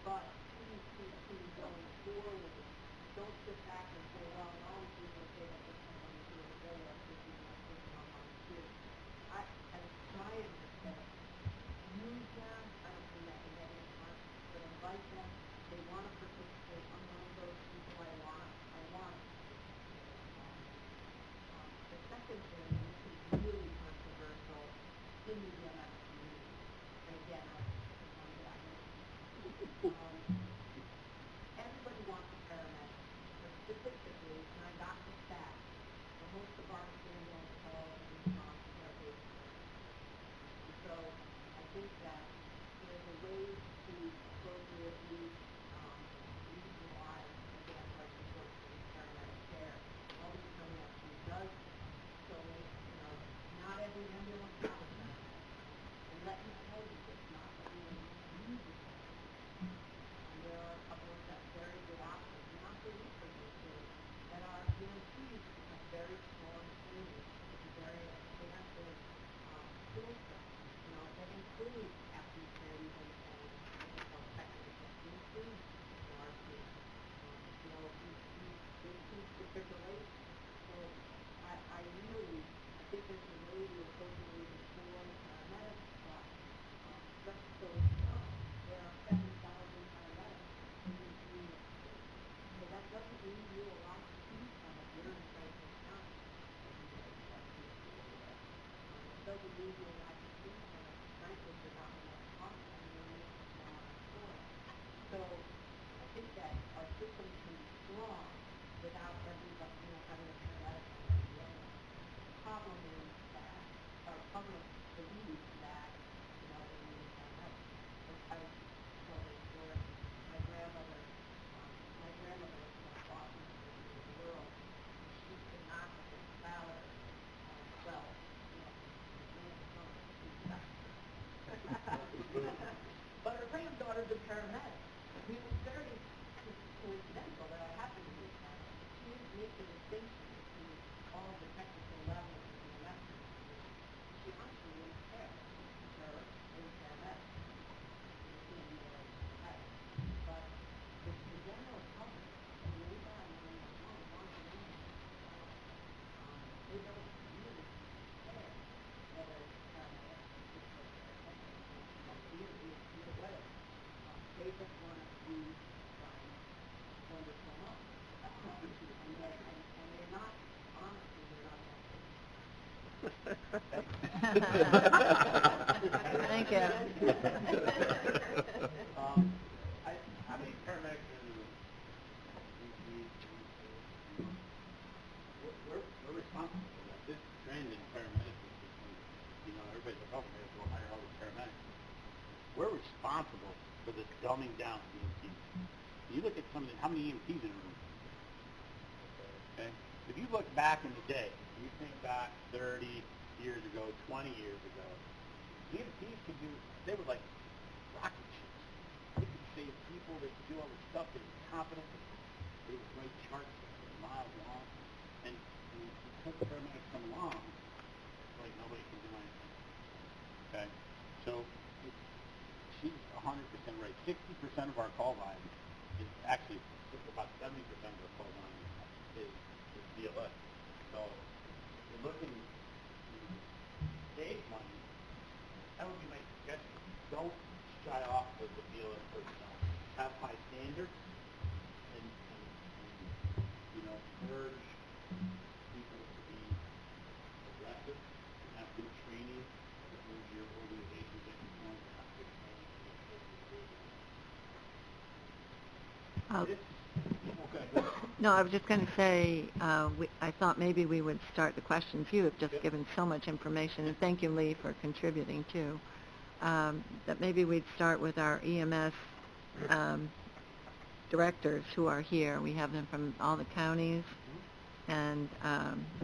But please going forward, don't sit back and say, well, paramedic community. And again, I want to get out everybody wants a paramedic, but statistically, and I got the stats, for most of our ambulance calls and responses are based on and so I think that there's a way to appropriately utilize, again, like the short-term paramedic care. All the terminology does so, not every ambulance has a paramedic. And let me tell you, it's not everyone uses it. And there are a couple of very good options, not the least of those two, that are guaranteed to have very strong training, very expansive skill sets. That include aptitude and technical, include RT, includes defibrillation. So I think there's a way to appropriately deploy paramedics, but just so you know, there are 7,000 paramedics in the New York State. So that doesn't leave you a lot to choose from if you're in Franklin County. It doesn't leave you a lot to choose from if frankly you're not in that cost and you're making a small employer. So I think that our system can be strong without everybody, having a paramedic on every level. The problem is that, or problem believes that, they need a paramedic. I tell this story. My grandmother was the most awesome person in the world. She could not have been prouder. Well, but her granddaughter's a paramedic. I mean, it was very coincidental that I happened to be a paramedic. She didn't make the distinction between all the technical levels of the electric. She honestly didn't care. Her was a paramedic. But the general public, when they got 911, wants to know they don't really care whether it's a paramedic or either way. They just want to be wonderful moms. And they're not, honestly, they're not that good. Thank you. How many paramedics we're responsible for that. This trend in paramedics is, everybody's like, oh, maybe we'll hire all these paramedics. We're responsible for this dumbing down of EMTs. You look at how many EMTs in a room. Okay? If you look back in the day, you think back 30 years ago, 20 years ago, EMTs they were like rocket ships. They could save people, they could do all this stuff, they were competent, they would write charts that were miles long, and because the paramedics come along, it's like nobody can do anything. Okay? So, she's 100% right. 60% of our call volume is actually, about 70% of our call volume is BLS. So, we're looking to save money. That would be my suggestion. Don't shy off with the BLS personnel. Have high standards and urge people to be aggressive, have good training, urge your organization to get informed, have good training to make sure that you're No, I was just going to say, I thought maybe we would start the questions. You have just given so much information, and thank you, Lee, for contributing too. That maybe we'd start with our EMS directors who are here. We have them from all the counties. And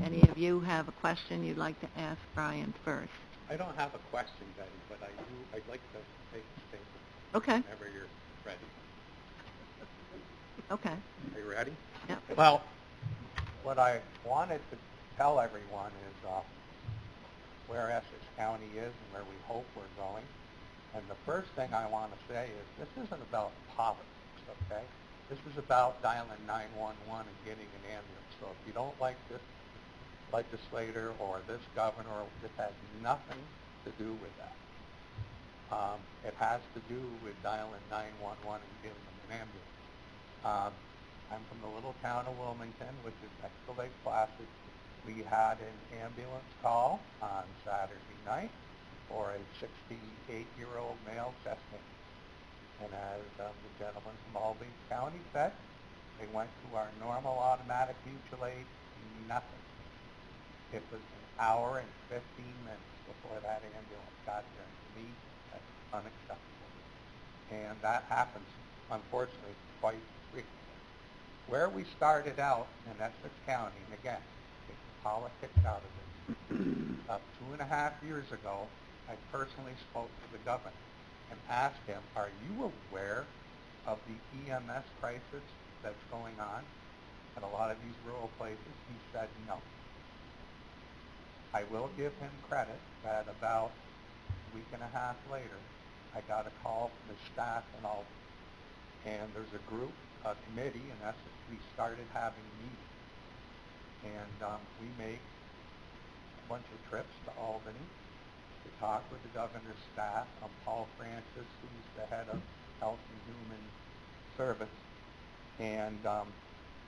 any of you have a question you'd like to ask Brian first? I don't have a question, Betty, but I'd like to make a statement. Okay. Whenever you're ready. Okay. Are you ready? Yep. Well, what I wanted to tell everyone is where Essex County is and where we hope we're going. And the first thing I want to say is this isn't about politics, okay? This is about dialing 911 and getting an ambulance. So if you don't like this legislator or this governor, this has nothing to do with that. It has to do with dialing 911 and giving them an ambulance. I'm from the little town of Wilmington, which is next to Lake Placid. We had an ambulance call on Saturday night. for a 68-year-old male chest pain. And as the gentleman from Albany County said, they went to our normal automatic mutual aid, nothing. It was an hour and 15 minutes before that ambulance got there. To me, that's unacceptable. And that happens, unfortunately, quite frequently. Where we started out in Essex County, and again, take the politics out of it, about 2.5 years ago, I personally spoke to the governor and asked him, are you aware of the EMS crisis that's going on in a lot of these rural places? He said no. I will give him credit that about a week and a half later, I got a call from the staff in Albany. And there's a group, a committee, in essence, we started having meetings. And we make a bunch of trips to Albany to talk with the governor's staff. Paul Francis, who's the head of Health and Human Service. And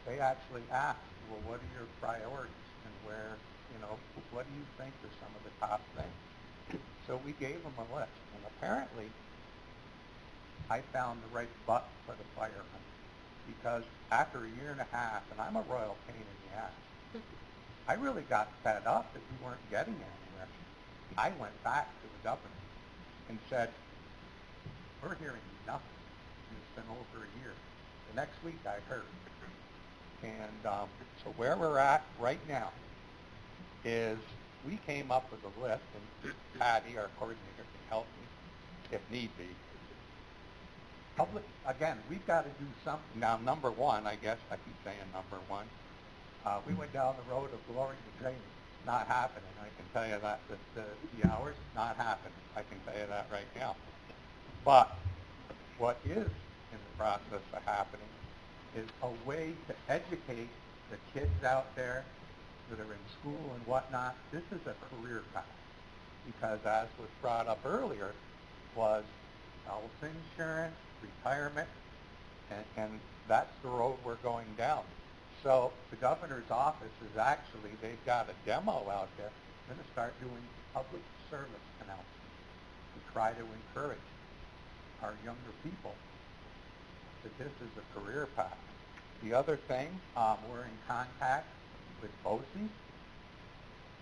they actually asked, well, what are your priorities? And where, what do you think are some of the top things? So we gave them a list. And apparently, I found the right butt for the fire hydrant. Because after a year and a half, and I'm a royal pain in the ass, I really got fed up that we weren't getting anywhere. I went back to the governor and said, we're hearing nothing. And it's been over a year. The next week I heard. And so where we're at right now is we came up with a list, and Patty, our coordinator, can help me if need be. Again, we've got to do something. Now, number one, I guess I keep saying number one, we went down the road of lowering the training. Not happening. I can tell you that. The hours, not happening. I can tell you that right now. But what is in the process of happening is a way to educate the kids out there that are in school and whatnot. This is a career path. Because as was brought up earlier, was health insurance, retirement, and that's the road we're going down. So the governor's office is actually, they've got a demo out there. They're going to start doing public service announcements to try to encourage our younger people that this is a career path. The other thing, we're in contact with BOCES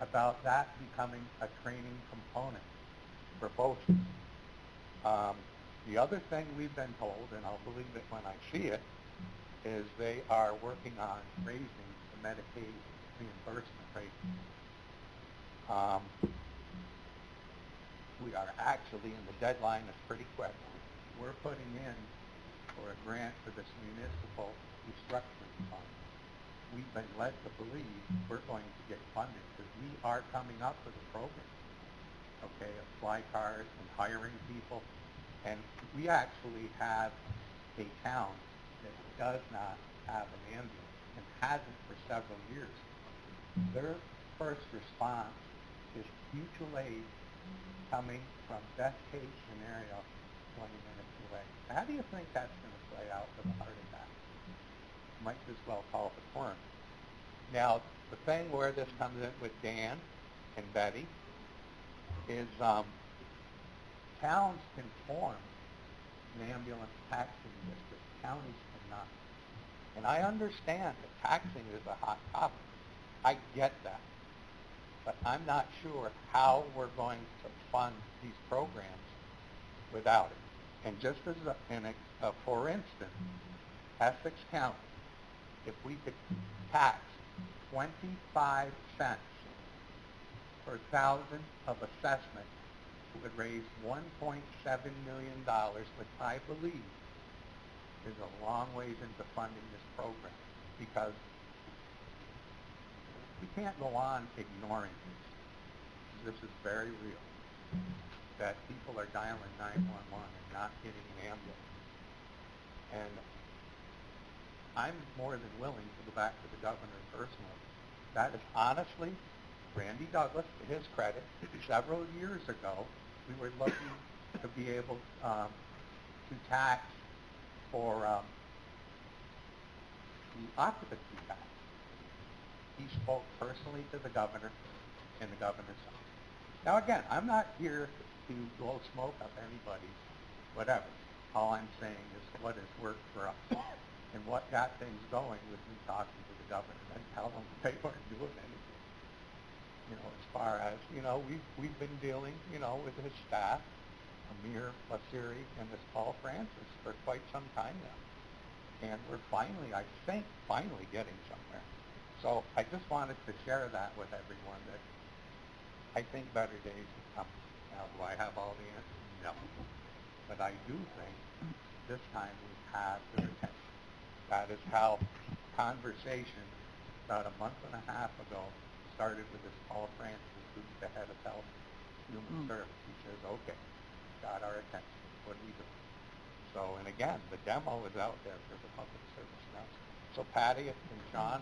about that becoming a training component for BOCES. The other thing we've been told, and I'll believe it when I see it, is they are working on raising the Medicaid reimbursement rate. We are actually, and the deadline is pretty quick, we're putting in for a grant for this municipal restructuring fund. We've been led to believe we're going to get funded because we are coming up with a program, okay, of fly cars and hiring people. And we actually have a town that does not have an ambulance and hasn't for several years. Their first response is mutual aid coming from best case scenario 20 minutes away. How do you think that's going to play out with a heart attack? Might as well call it a quorum. Now, the thing where this comes in with Dan and Betty is towns can form an ambulance taxing district. Counties cannot. And I understand that taxing is a hot topic. I get that. But I'm not sure how we're going to fund these programs without it. And just as for instance, Essex County, if we could tax 25 cents per thousand of assessment, it would raise $1.7 million, which I believe is a long ways into funding this program, because we can't go on ignoring this. This is very real, that people are dialing 911 and not getting an ambulance. And I'm more than willing to go back to the governor personally. That is honestly, Randy Douglas, to his credit, several years ago, we were looking to be able to tax for the occupancy tax. He spoke personally to the governor and the governor's office. Now again, I'm not here to blow smoke up anybody's whatever. All I'm saying is what has worked for us. And what got things going was me talking to the governor and telling them they weren't doing anything. You know, as far as, you know, we've been dealing, you know, with his staff, Amir Basiri and this Paul Francis for quite some time now. And we're finally, I think, getting somewhere. So I just wanted to share that with everyone that I think better days will come. Now, do I have all the answers? No. But I do think this time we've had the attention. That is how conversation about a month and a half ago started with this Paul Francis, who's the head of Health Human Service. He says, okay, got our attention. What do we do? So, and again, the demo is out there for the public service announcement. So Patty and Sean,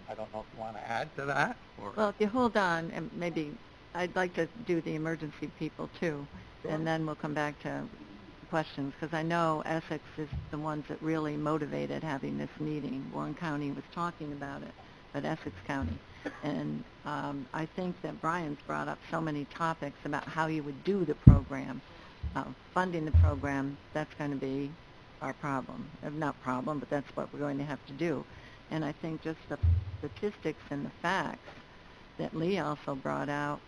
I don't know if you want to add to that? Or Well, if you hold on, and maybe I'd like to do the emergency people too, and then we'll come back to questions, because I know Essex is the ones that really motivated having this meeting. Warren County was talking about it, but Essex County. And I think that Brian's brought up so many topics about how you would do the program. Funding the program, that's going to be our problem. Not problem, but that's what we're going to have to do. And I think just the statistics and the facts that Lee also brought out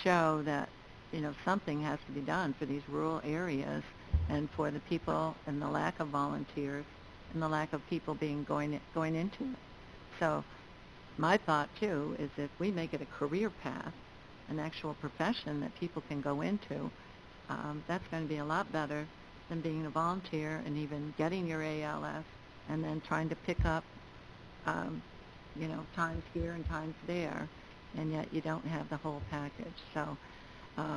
show that, you know, something has to be done for these rural areas and for the people and the lack of volunteers and the lack of people going into it. So my thought, too, is if we make it a career path, an actual profession that people can go into, that's going to be a lot better than being a volunteer and even getting your ALS and then trying to pick up, you know, times here and times there, and yet you don't have the whole package. So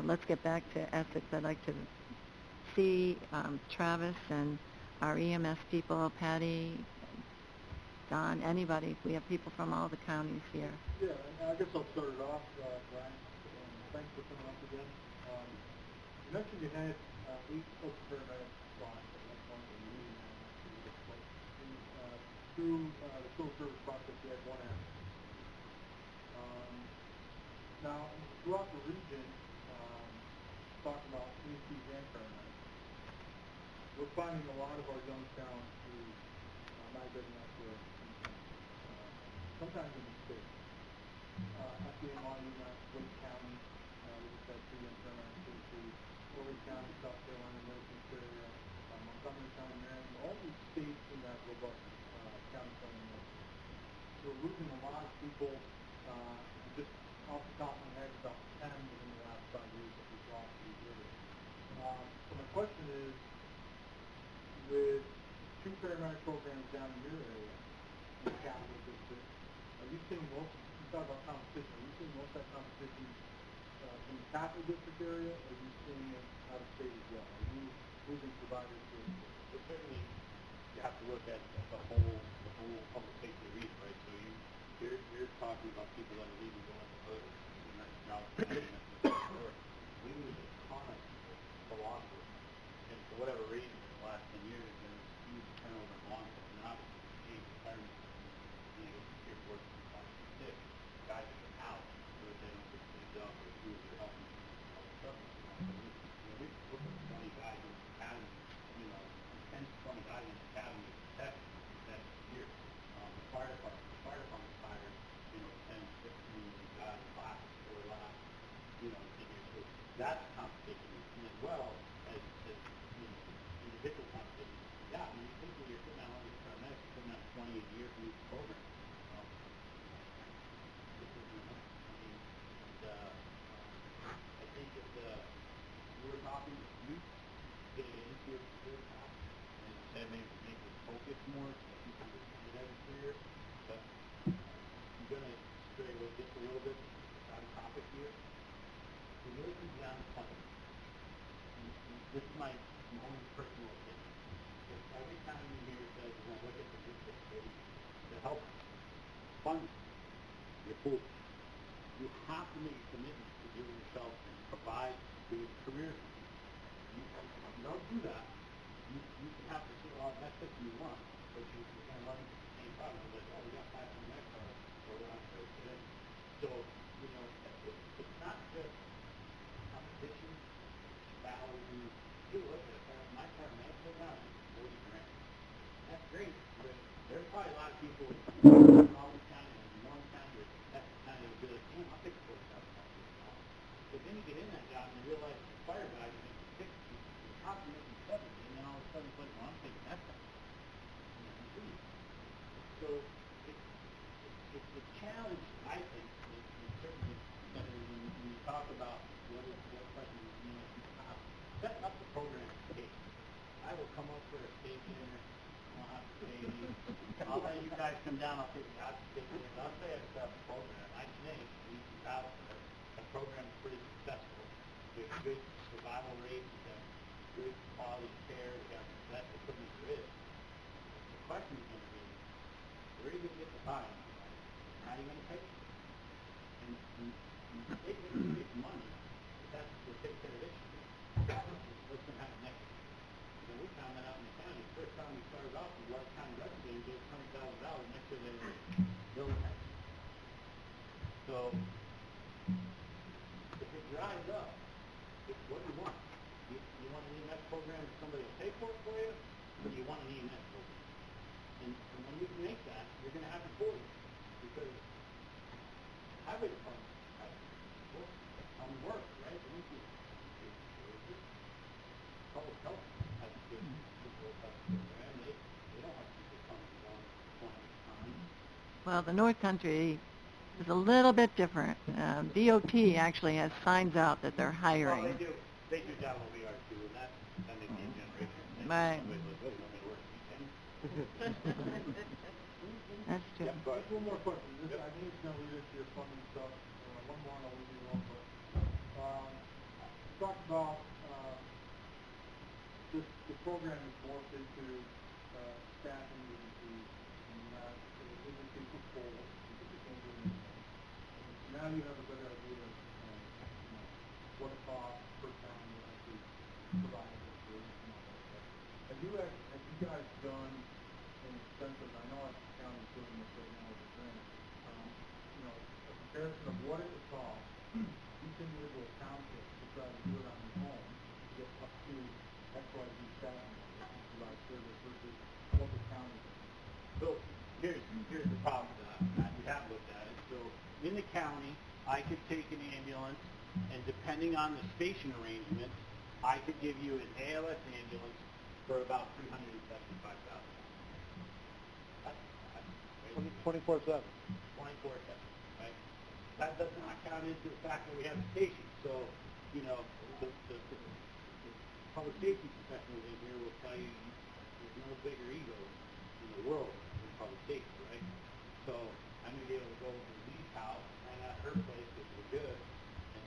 let's get back to Essex. I'd like to see Travis and our EMS people, Patty, Don, anybody. We have people from all the counties here. Yeah, and I guess I'll start it off, Brian. Thanks for coming up again. You mentioned you had 8 folks paramedics on at one point in the meeting. Through the civil service process, you had 1 active. Now, throughout the region, talking about EMTs and paramedics, we're finding a lot of our Youngstown who migrating out to sometimes in the state. FDNY, Wake County, we just had 2 young paramedics to Orange County, South Carolina, Middleton area, Montgomery County, Maryland, all these states in that robust county planning network. So we're losing a lot of people, just off the top of my head, about 10 within the last 5 years that we've lost to these areas. So my question is, with 2 paramedic programs down in your area, in the capital district, are you seeing most, you talk about competition, are you seeing most of that competition in the capital district area, or are you seeing it out of state as well? Are you losing providers to it? But certainly, you have to look at the whole public safety arena, right? So you're talking about people that are even going to other, and that's now we lose a ton of people to law enforcement, and for whatever reason, in the last 10 years, there's been this huge turnover in law enforcement. And obviously, the change in retirement, you know, your board is 5 guys have been out, so that they don't get to the job or do their health insurance, all this stuff. We look at 20 guys in the academy, you know, 10 to 20 guys in the academy to protect that year. The fire department hired, you know, 10, 15 guys classes for the last, you know, 10 years. So that's competition, and as well as you know, individual competition. Yeah, I mean, you think when you're putting out all these paramedics, you're putting out 20 a year for each program. This is enough. I mean, I think if we were talking, if you get into your career path and said maybe make it focus more so that people would see it as a career, but I'm going to stray away just a little bit out of topic here. It really comes down to funding. This is my own personal opinion. If every time you hear says we're going to look at the district to help fund your pool, you have to make a commitment to give yourself and provide good careers. You don't do that, you can have to say, well, that's what you want, but you're going to run into the same problem. It's like, oh, we got 500 next cars, or we're not sure today. So, you know, it's not just competition, great, but there's probably a lot of people in all these counties, in one county, that's kind of be like, damn, I'll take a $40,000 job. But then you get in that job and you realize the fire guy is making 60, the cop is making 70, and then all of a sudden it's like, well, I'm taking that job. So it's a challenge, I think, in certainly when you talk about what question you know, setting up the program is key. I will come up for a state dinner. I'll have to pay you. I'll let you guys come down. I'll take you out to state dinner. I'll say I set up a program. I think we can battle for it. The program's pretty successful. We have good survival rates. We have good quality care. We have best equipment there is. The question is going to be, where are you going to get the buy-in? How are you going to pay? And the state doesn't make money, but that's what takes care of this year. What's going to happen next year? And we found that out in the county. The first time we started off, the West County Representative gave $100,000. Next year they were building that. So, if it dries up, what do you want? You want an EMS program that somebody will pay for it for you, or do you want an EMS program? And when you can make that, you're going to have it for you. Because highway department has work, right? They don't do services. Public health has a good program. They don't have people coming along 20 times. Well, the North Country is a little bit different. DOT actually has signs out that they're hiring. Well, they do down what we are too, and that makes the generation. Right. That's true. Just one more question. I think it's going to lead us to your funding stuff. One more and I'll leave you alone. But talk about the program is morphed into staffing agencies and agency proposals. Now you have a better idea of what it costs per town to actually provide this service and all that stuff. Have you guys done an extensive, I know our county's doing this right now with the grant, a comparison of what it would cost each individual township to try to do it on their own to get up to XYZ staffing levels to provide service versus what the county does? So here's the problem with that. We have looked at it. So in the county, I could take an ambulance, and depending on the station arrangements, I could give you an ALS ambulance for about $375,000. 24/7. 24/7, right? That does not count into the fact that we have a station. So, the public safety professionals in here will tell you there's no bigger ego in the world than public safety, right? So I'm going to be able to go to Lee's house, hang out at her place because we're good, and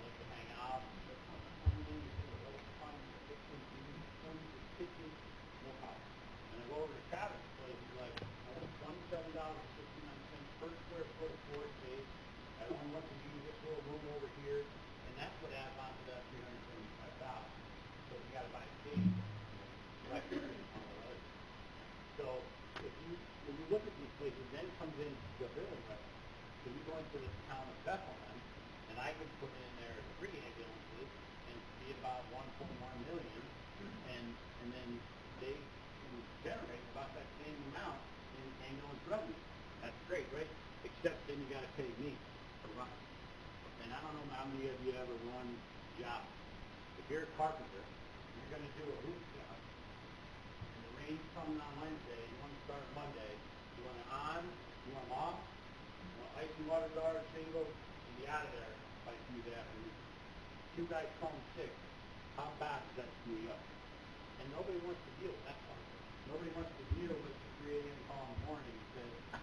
like to hang out. No problem. And I go over to Travis' place, he's like, I want $27.69 per square foot of floor space. I don't want to use this little room over here, and that's what adds on to that $375,000. So you got to buy a station. So when you look at these places, then it comes into the billing revenue. So you go into the town of Bethlehem, and I could put in there 3 ambulances and be about $1.1 million, and then they can generate about that same amount in ambulance revenue. That's great, right? Except then you got to pay me to run. And I don't know how many of you ever run jobs. If you're a carpenter, you're going to do a roof job, and the rain's coming on Wednesday, you want to start Monday, you want it on, you want them off, you want ice and water guard, shingle, and be out of there by Tuesday afternoon. 2 guys call them sick. How bad does that screw you up? And nobody wants to deal with that part. Nobody wants to deal with the 3 a.m. call in the morning and say, I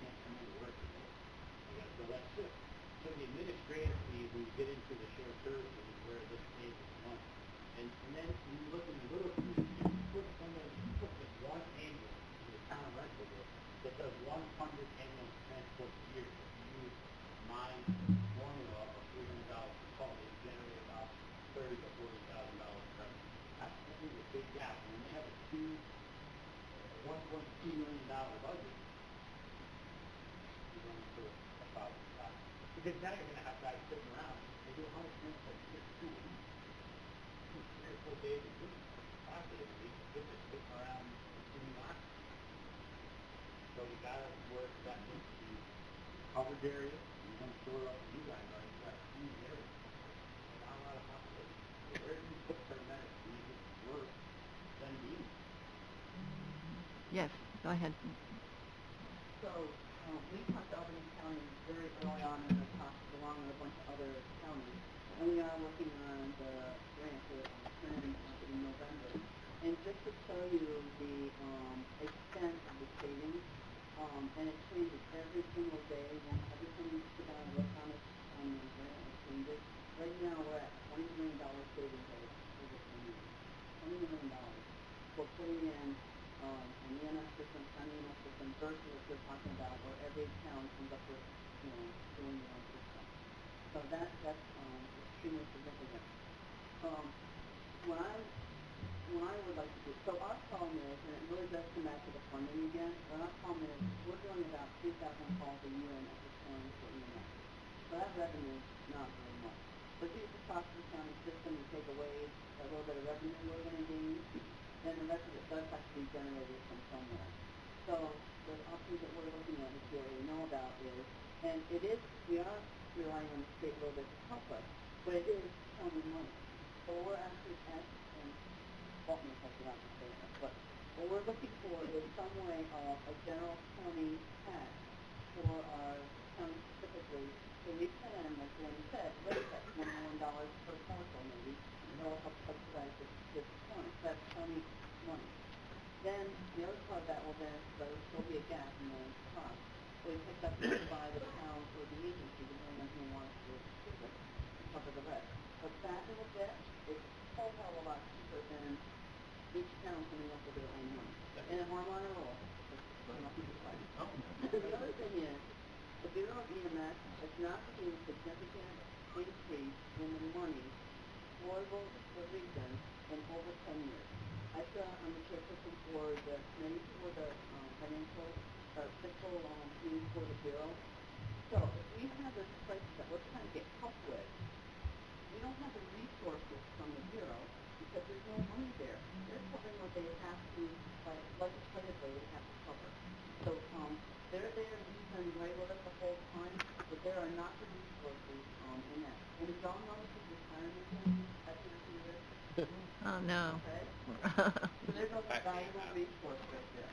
can't come into work today. I got to go that sick. So the administrative fees, when you get into the shared services, is where this pays its money. And then when you look in the little community, you put this one ambulance in the town of Rensselaer that does 100 ambulance transports a year. If you use my formula of $300 per call, they generate about $30,000 to $40,000 revenue. That's a big gap. And when they have a $1.2 million budget, you're running for about that. Because now you're going to have guys sitting around. They do 100 transports a year, 2 or 4 days a week, 5 days a week. They're just sitting around doing that. that work, that needs to be covered area. You're going to shore up you guys are, you've got a huge area. And not a lot of population. So where do you put paramedics to make it work than being? Yes, go ahead. So, we talked to Albany County very early on in the process, along with a bunch of other counties, and we are working on the grant with Trinity in November. And just to show you the extent of the savings, and it changes every single day, and every time you sit down and look on it, the grant, it changes. Right now, we're at $20 million savings over 10 years. $20 million for putting in an EMS system, county EMS system, versus what you're talking about, where every town comes up with, doing their own system. So that's extremely significant. What I would like to do, so our problem is, and it really does come back to the funding again, what our problem is, we're doing about 3,000 calls a year in Essex County for EMS. So that revenue is not very much. But if you use the cost of the county system and take away a little bit of revenue we're going to gain, then the rest of it does have to be generated from somewhere. So the options that we're looking at, which you already know about, is, and it is, we are relying on the state a little bit to help us, but it is county money. So we're actually asking, fault me if I forgot to say that, but what we're looking for is some way of a general county tax for our county specifically. So we can, like Glenn said, raise that $21 per parcel maybe, and that'll help subsidize this point. That's county money. Then the other part of that will then, there will still be a gap in the cost. So we pick up by the town or the agency, depending on who wants to cover the rest. But that little bit is a whole hell of a lot cheaper than each town coming up with their own money. And we're on a roll. The other thing is, the Bureau of EMS has not seen significant increase in the money for the region in over 10 years. I'm the chairperson for the committee for the fiscal meeting for the Bureau. So if we have this crisis that we're trying to get help with, we don't have the resources from the Bureau because there's no money there. They're covering what they have to, like legislatively, they have to cover. So they're there, we've been right with us the whole time, but there are not the resources in that. And John knows his retirement at the end of the year. Oh, no. Okay? So there's a valuable resource right there.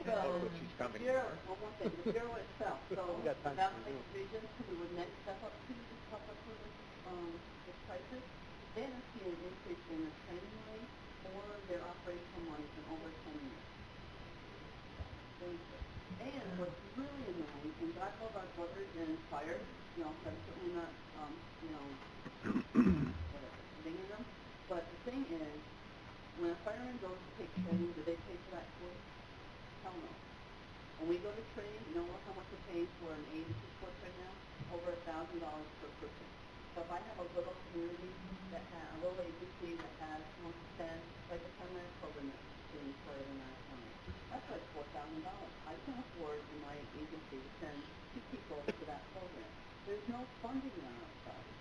So, the Bureau, one thing, the Bureau itself, so that region who would next step up to help us with this crisis, they don't see an increase in the training rate or their operational money in over 10 years. And what's really annoying, and God love our brothers and fire, certainly not, whatever, dinging them, but the thing is, when a fireman goes to take training, do they pay for that course? Hell no. When we go to training, you know how much we're paying for an agency course right now? Over $1,000 per person. So if I have a little community that has, a little agency that has 1 to 10, like the permanent program that's being started in our county, that's like $4,000. I can afford in my agency to send 2 people to that program. There's no funding on our side.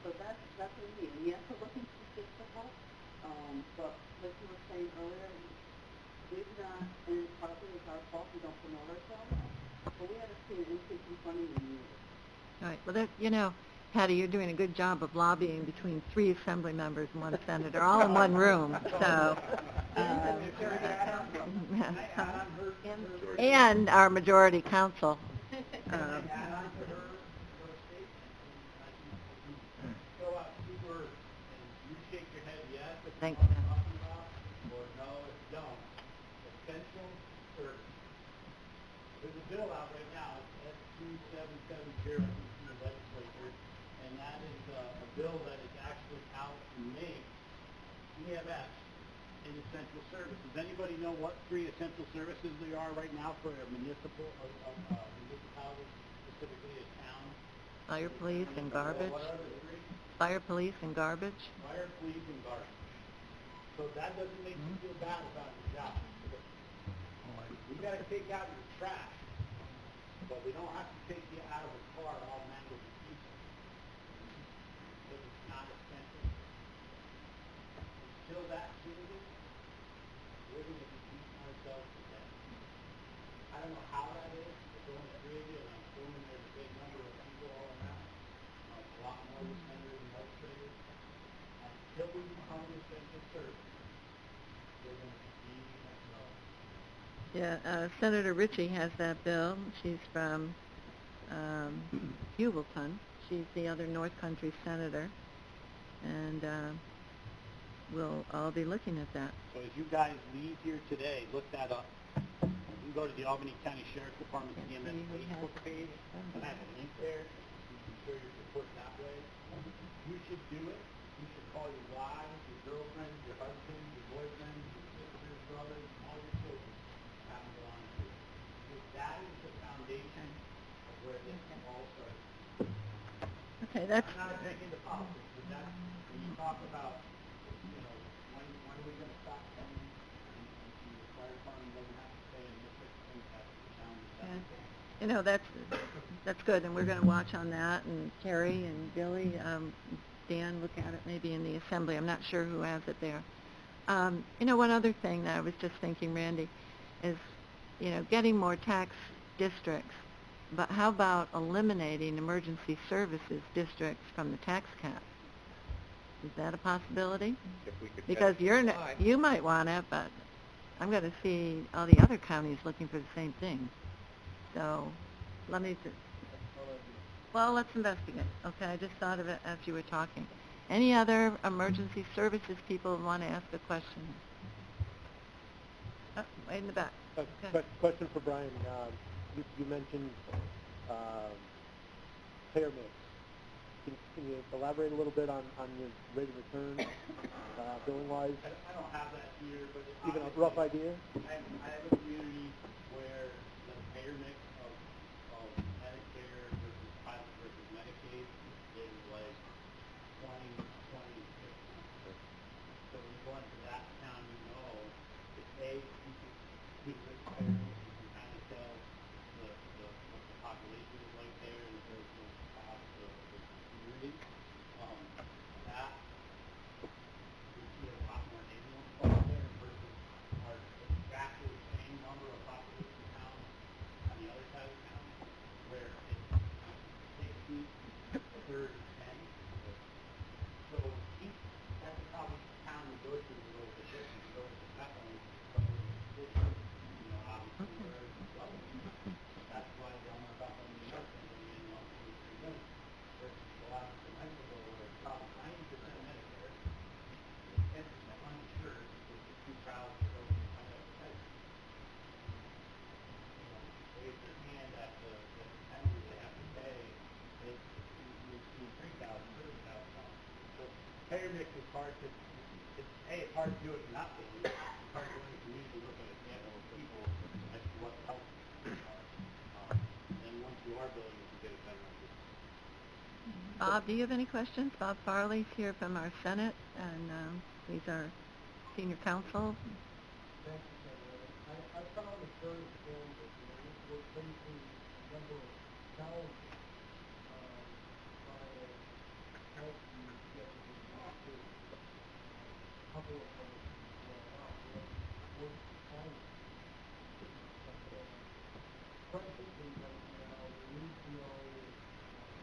So that's what we need. And yes, we're looking for states to help, but like you were saying earlier, we've not, and partly it's our fault, we don't promote ourselves, but we haven't seen an increase in funding in years. All right. Well, Patty, you're doing a good job of lobbying between 3 assembly members and 1 senator, all in one room. So, and our majority counsel. Thank you. Or no, it don't. Essential service. There's a bill out right now, it's S2770 in the legislature, and that is a bill that is actually out to make EMS an essential service. Does anybody know what 3 essential services there are right now for a municipality, specifically a town? Fire, police, and garbage. What are the 3? Fire, police, and garbage. Fire, police, and garbage. So that doesn't make you feel bad about your job. We got to take out your trash, but we don't have to take you out of the car all mangled to pieces. Because it's not essential. Until that changes, we're going extensive service, they're going to be acknowledged. Yeah, Senator Ritchie has that bill. She's from Hubleton. She's the other North Country senator, and we'll all be looking at that. So as you guys leave here today, look that up. You can go to the Albany County Sheriff's Department's Can't EMS see who has Facebook it. page, and I have a link there. You can show your support that way. You should do it. You should call your wives, your girlfriends, your husbands, your boyfriends, your sisters, brothers, all your children. Have them go on and do it. Because that is the foundation of where this all started. Okay, that's... I'm not getting into politics, but that's, when you talk about, you know, when are we going to stop spending, and the fire department doesn't have to pay, and this sort of thing, that's the challenge. Yeah. You know, that's good, and we're going to watch on that, and Carrie and Billy, Dan, look at it maybe in the assembly. I'm not sure who has it there. You know, one other thing that I was just thinking, Randy, is, you know, getting more tax districts, but how about eliminating emergency services districts from the tax cap? Is that a possibility? If we could Because try. you might want it, but I'm going to see all the other counties looking for the same thing. So, let me... Well, let's investigate. Okay, I just thought of it as you were talking. Any other emergency services people want to ask a question? Oh, way in the back. Okay. Question for Brian. You mentioned payer mix. Can you elaborate a little bit on your rate of return, billing-wise? I don't have that here, but... Even a rough idea? I have a community where the payer mix of Medicare versus private versus Medicaid is like 20, 50. So when you go into that town, you know, if you can do the payer mix, you can kind of tell what the population is like there and the cost of the community. That we see a lot more ambulance calls there versus our exactly the same number of population towns on the other side of town, where it's 60, 30, 10. So that's probably town negotiating a little bit different. So it's definitely something you know, obviously where it's relevant. That's why they don't know about the New York and the 1.3 million. Versus the last 2 months ago, where it's probably 90% Medicare, 10% uninsured, with the 2 trials that go from kind of raise their hand at the penalty they have to pay. We've seen $3,000, $30,000. So payer mix is hard to, it's hard to do it not billing. It's hard to run a community, look at a sample of people as to what the health issues are. And then once you are billing, you can get a better idea. Bob, do you have any questions? Bob Farley's here from our Senate, and he's our senior counsel. Thank you, Senator. I found it very informative. We're facing a number of challenges trying to help you get to the top two. A couple of those well out. We're trying presently right now, we need to know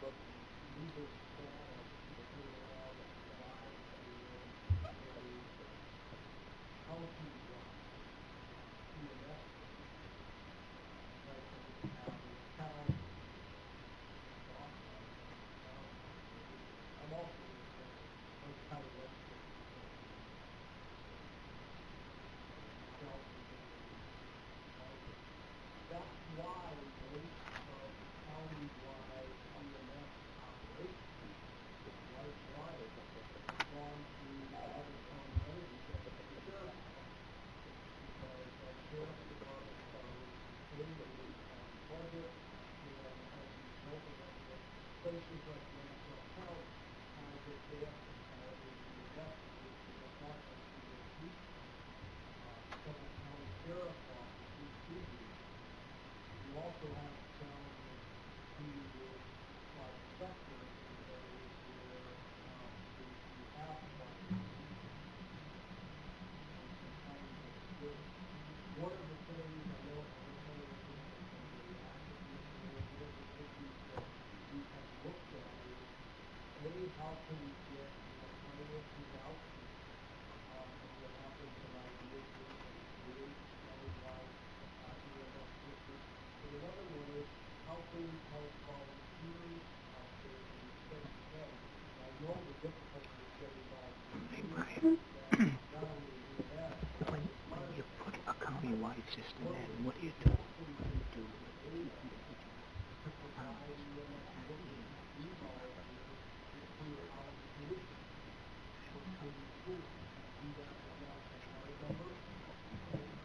what the legal status is around why a county-wide EMS like we have in town. I'm also on the county legislature. That's why most of the county-wide EMS operations, like Ryan, have gone to other county entities such as the sheriff's department. Because the sheriff's department funds inundated the county budget, and as a result of that, places like Nassau County have the debt consolidated investment, which is not going to be a future. Several county sheriff's offices do these. You also have challenges dealing with private sector in areas where you have private one of the things I know some of the things that have been very active this year, one of the issues that we have looked at is, A, how can we get more financing out that offered some ideas for what they could do, knowledge-wise, EMS systems. And another one is how can we help volunteers out there in the steady pay? And I know the difficulty of getting volunteers. That not only EMS, When you put a county-wide system in, what do you do?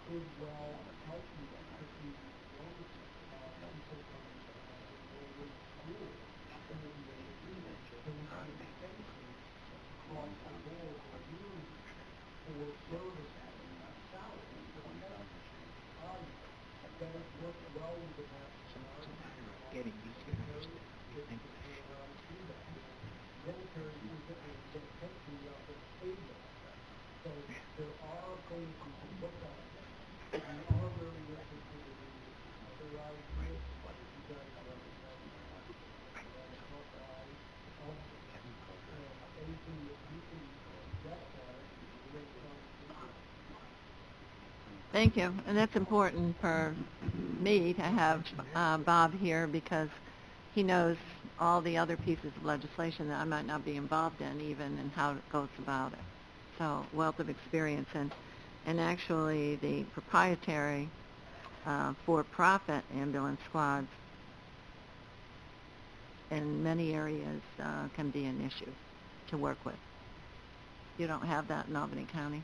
Could well help you if you notice people from enrollment school and maybe they do that. So we have extensions across the board for years for service and salary for the that has worked well with the National Guard. Getting these guys to think Military is going to take the stable. So there are things we can look at. We are very interested in other ideas. You guys represent anything that you can get on it, make some. Thank you, and that's important for me to have Bob here because he knows all the other pieces of legislation that I might not be involved in even and how it goes about it. So wealth of experience and actually the proprietary for-profit ambulance squads in many areas can be an issue to work with. You don't have that in Albany County?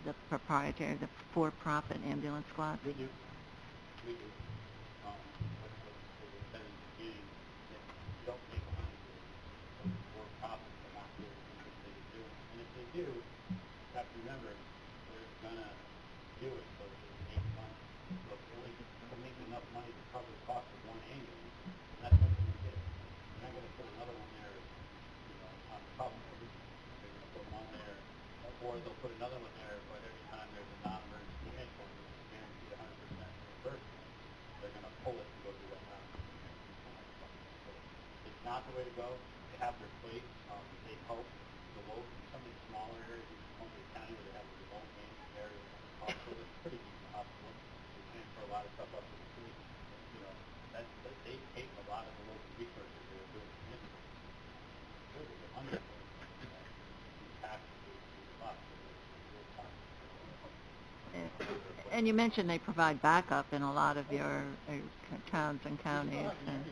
The proprietary, the for-profit ambulance squad? We do. We do. As I said in the beginning, you don't make money for profit for not doing things that they do. And if they do, you have to remember they're gonna do it so that they make money. So if they only make enough money to cover the cost of one ambulance, that's what they're gonna do. They're not gonna put another one there, on top of it. They're gonna put one there, or they'll put another one there, but every time there's a non-emergency hit, or there's guaranteed 100% reimbursement, they're going to pull it and go do that non-emergency. So it's not the way to go. They have their place. They help the local, some of the smaller areas in Columbia County where they have the remote managed areas. Hospital, it's pretty decent hospital. They transfer a lot of stuff up to the city. They take a lot of the local resources that are doing significant. Good with the money. And you mentioned they provide backup in a lot of your towns and counties. And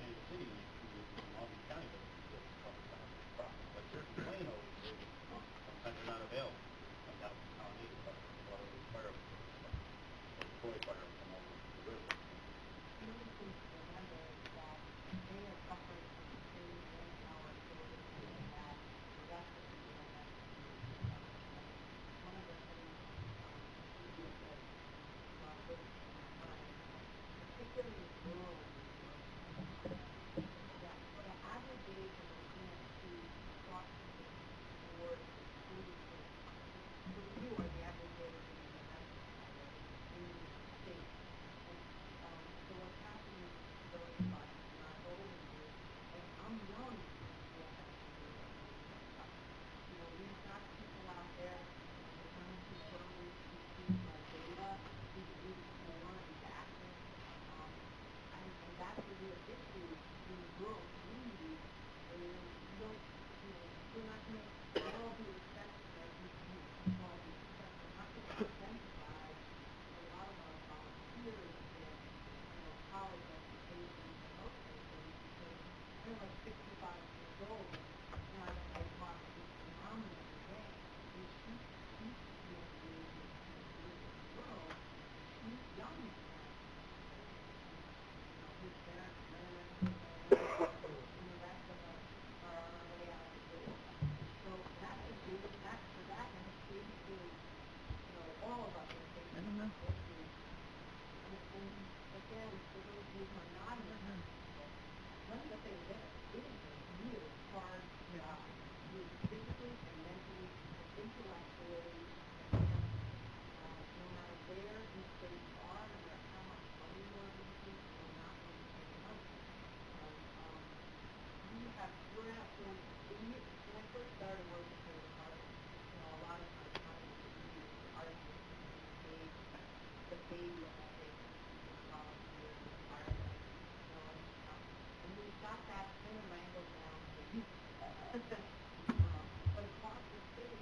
But across the city,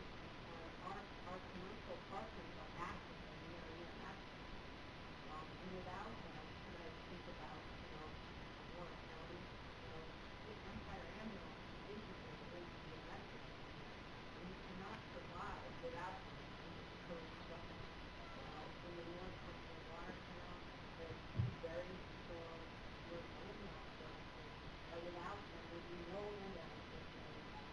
our commercial partners are active in the area, and that's, and without them, when I think about, Warren County, the Empire Ambulance basically is the electric. And you cannot survive without them in this current structure. In the North Country Watertown, there's two very strong commercial ambulance services, and without them, there'd be no ambulance system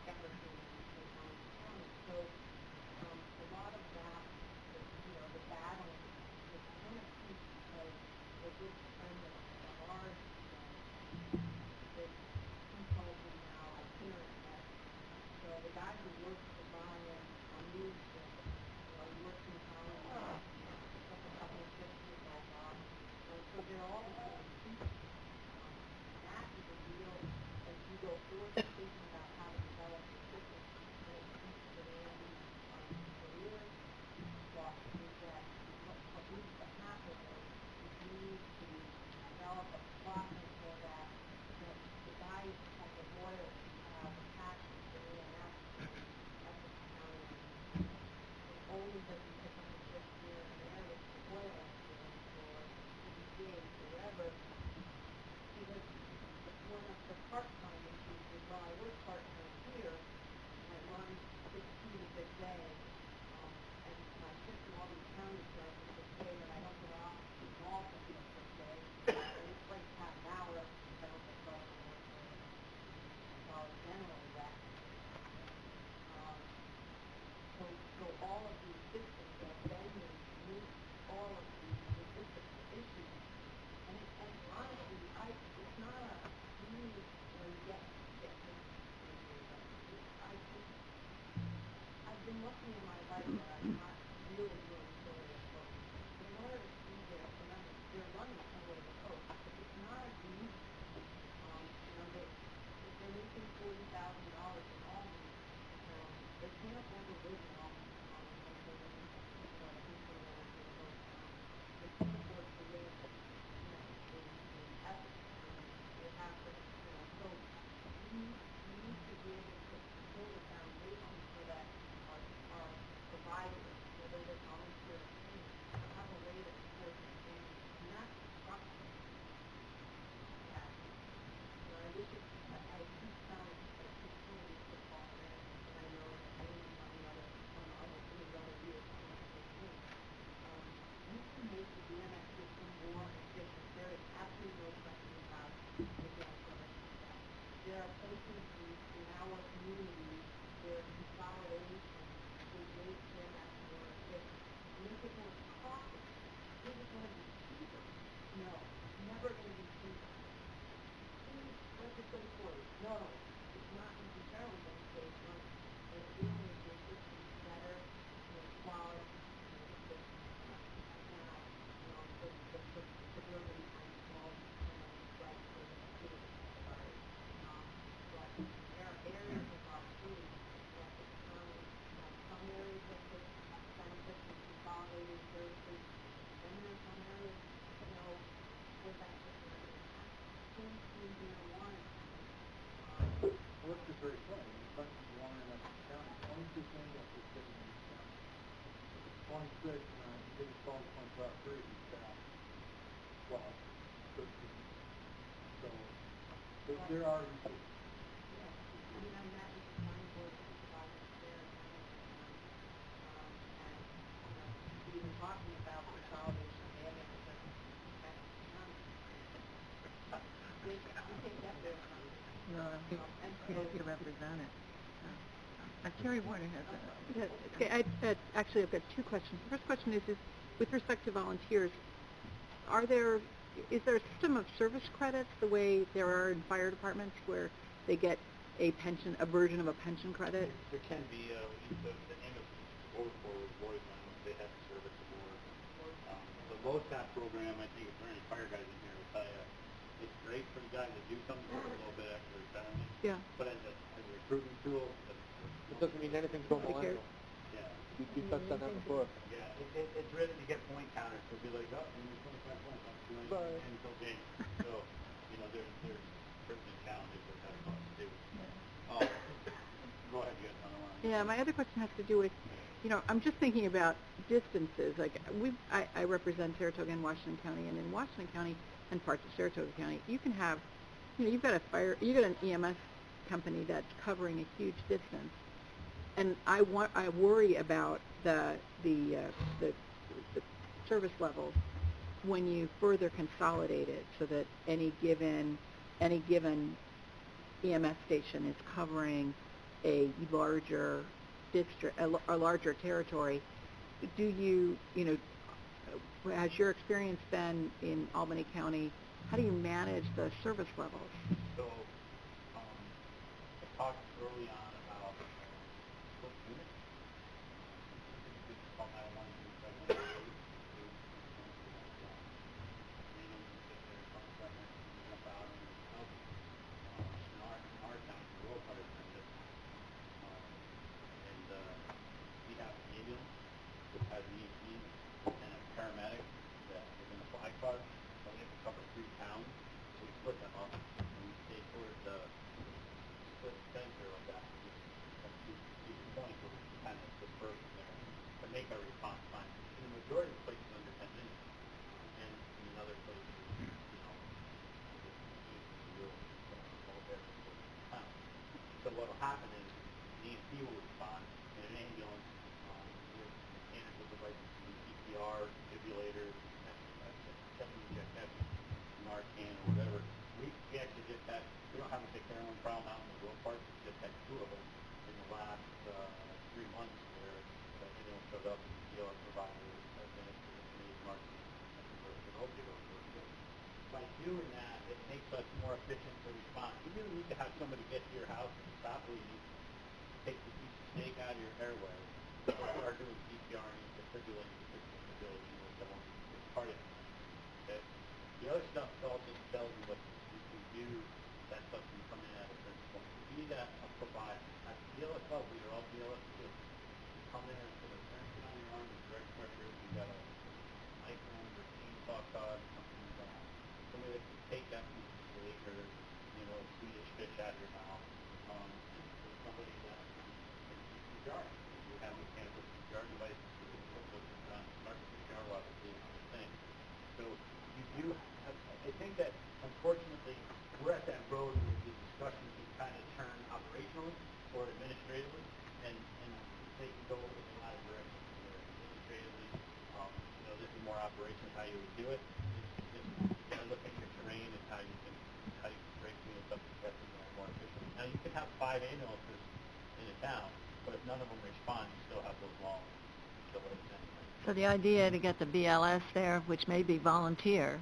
ever in Orange County. So, a lot of that, the battle is kind of huge because a good friend of ours, is consulting now itinerant med. So the guy who works for Brian moves him, works in Holland, picks up a couple of shifts with my boss. So they're all the same people. That is a real, as you go forward thinking about how to develop the system when it comes to the career thought is that what needs to happen is you need to develop a process so that the guys at the Royal have a passion for EMS at the county. And only does he pick up a shift here and there with the Royal or CBCA or wherever, because one of the part-time issues is, well, I work part-time here, I run 16 a good day, and my shift in all these counties says it's a day that I don't go out to the mall for the first day, and it's like half an hour, I don't get started on work for generally that. So all of these systems are bending to meet all of these logistical issues. And honestly, it's not a easy when you get this. I've been lucky in my life that I'm not really affiliated folks. But in order to see this, remember, they're running somewhere to coast. It's not a unique, they're making $40,000 in all these. They can't afford to live in all these towns. They can't afford to live in Essex. They have to, so we need to be able to build a foundation so that our providers, whether they're volunteer or paid, have a way to support their families. And that's the structure. Yeah. I wish I keep telling these football fans, and I know that maybe on the other years, you can make the DMS system more efficient. There is absolutely no question about the transformation of that. There are places in our community where consolidation would make DMS more efficient. And if it was costly, is it going to be cheaper? No, never going to be cheaper. Legislatory, no, it's not necessarily going to save money. And it will make your system better, quality, efficient. Now, the building and small right for the city, sorry. But there are areas of our city that the county has some areas that could benefit from consolidated services. Then there's some areas, where that's just not going to happen. Things seem to want Well, it's just very funny. In fact, you want in Essex County, 26 ambulances sitting in this county. 26, and the biggest call points about 3 of these staff. 12, 13. So, there are resources. Yeah, I met with the county board supervisors there in Hamilton, and, we were talking about consolidation of ambulance services in Essex County. We can't get there. No, you represent it. Terry Warner has a... Yes, okay, actually I've got two questions. The first question is with respect to volunteers, is there a system of service credits the way there are in fire departments where they get a version of a pension credit? There can be, the ambulance overflow was Boys Land, they had service more. The LoSAP program, I think if there are any fire guys in here will tell you, it's great for the guys that do something for a little bit extra retirement. Yeah. But as a recruiting tool, It doesn't mean anything to a millennial. yeah. You touched on that before. Yeah, it's really, you get point counters, so be like, oh, you need 25 points, I'm doing Right. until game. So, there's certainly challenges with that cost too. Yeah, my other question has to do with, I'm just thinking about distances. Like I represent Saratoga and Washington County, and in Washington County and parts of Saratoga County, you can have, you've got an EMS company that's covering a huge distance, and I worry about the service levels when you further consolidate it, so that any given EMS station is covering a larger district, a larger territory. Do you, has your experience been in Albany County? How do you manage the service levels? So, I talked early on about split units. It's called 911 we have an ambulance that has an EMT and a paramedic that is in a fly car. So we have to cover 3 towns. So we split them up and we stay towards the split center of that. To your point, where we kind of disperse from there to make our response time. In the majority of places under 10 minutes, and in other places, so what will happen is the EMT will respond in an ambulance with mechanics with devices to do CPR, defibrillators, checking inject Narcan or whatever. We actually just had, we don't have a big heroin problem out in the rural parts, we just had 2 of them in the last 3 months where the ambulance showed up and the ER provider administered and Narcan and opioid. By doing that, it makes us more efficient to respond. You really need to have somebody get to your house and stop bleeding, take the piece of snake out of your airway, start doing CPR and defibrillating, which I won't get part of it. Okay? The other stuff also tells you what you can do. That stuff can come in at a certain point. You need to provide at BLS level, you're all BLS too. You come in and put a tourniquet on your arm with direct pressure. You got a micron or chainsaw saw, something like that. Somebody that can take that piece of steak or, Swedish fish out of your mouth. Somebody that can CPR. You have mechanical CPR devices so you can put those on, start the CPR while it's doing other things. So you do, I think that unfortunately we're at that road where the discussion can kind of turn operationally or administratively, and they can go in a lot of directions. Administratively, this is more operations, how you would do it. Just look at your terrain and how you can break units up together more efficiently. Now you can have 5 ambulances in a town, but if none of them respond, you still have those long delays anyway. So the idea to get the BLS there, which may be volunteer,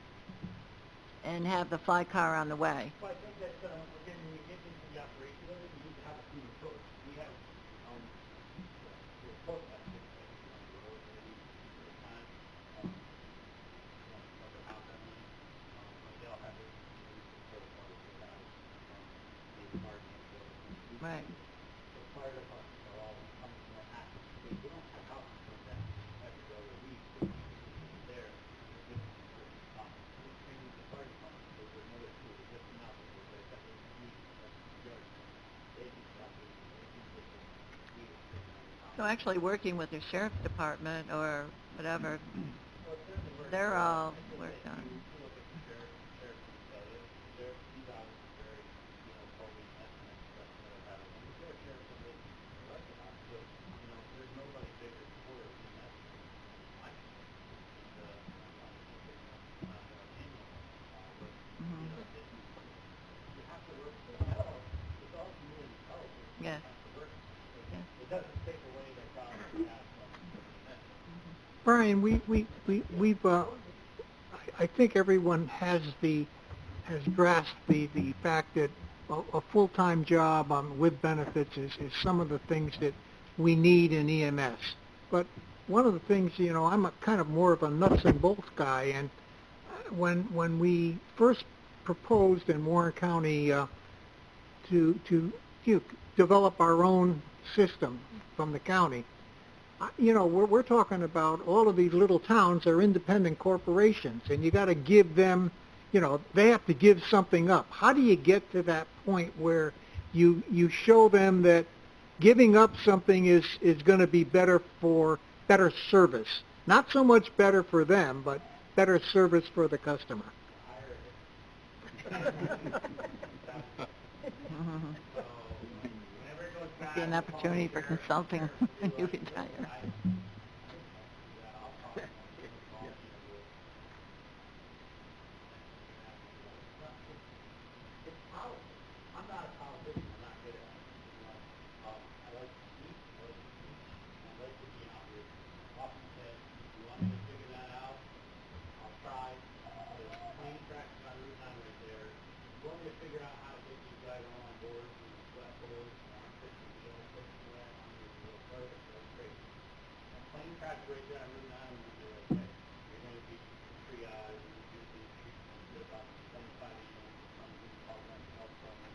and have the fly car on the way. Well, I think that, again, when you get into the operation of it, you need to have a team approach. We have, we're close to that on the road maybe for a time. Another house, I mean, they all have their protocol that they have. Maybe marketing, Right. the fire departments are all becoming more active. We don't have houses like that every other week. There, this is the response. We're training the fire department. There's another tool. There's just enough. There's that they can stop it. So actually working with the sheriff's department or whatever, they're all worked on. Yeah. It doesn't take away the problem we have. Brian, we've I think everyone has grasped the fact that a full-time job with benefits is some of the things that we need in EMS. But one of the things, I'm kind of more of a nuts and bolts guy, and when we first proposed in Warren County to develop our own system from the county, we're talking about all of these little towns are independent corporations, and you got to give them, they have to give something up. How do you get to that point where you show them that, giving up something is going to be better for better service. Not so much better for them, but better service for the customer. Be an opportunity for consulting when you retire. It's policy. I'm not a politician. I'm not good at it. I like to speak. I like to teach. And I like to be out here. Often said, if you want me to figure that out, I'll try. There's plane tracks on Route 9 right there. If you want me to figure out how to get these guys all on board and sweat holes and aren't fixing the old fixing wet, I'm going to do a service. That's great. And plane tracks right there on Route 9 are going to be right there. You're going to be triage and you're going to be treatment. There's about 25 units. Some of these call them health problems.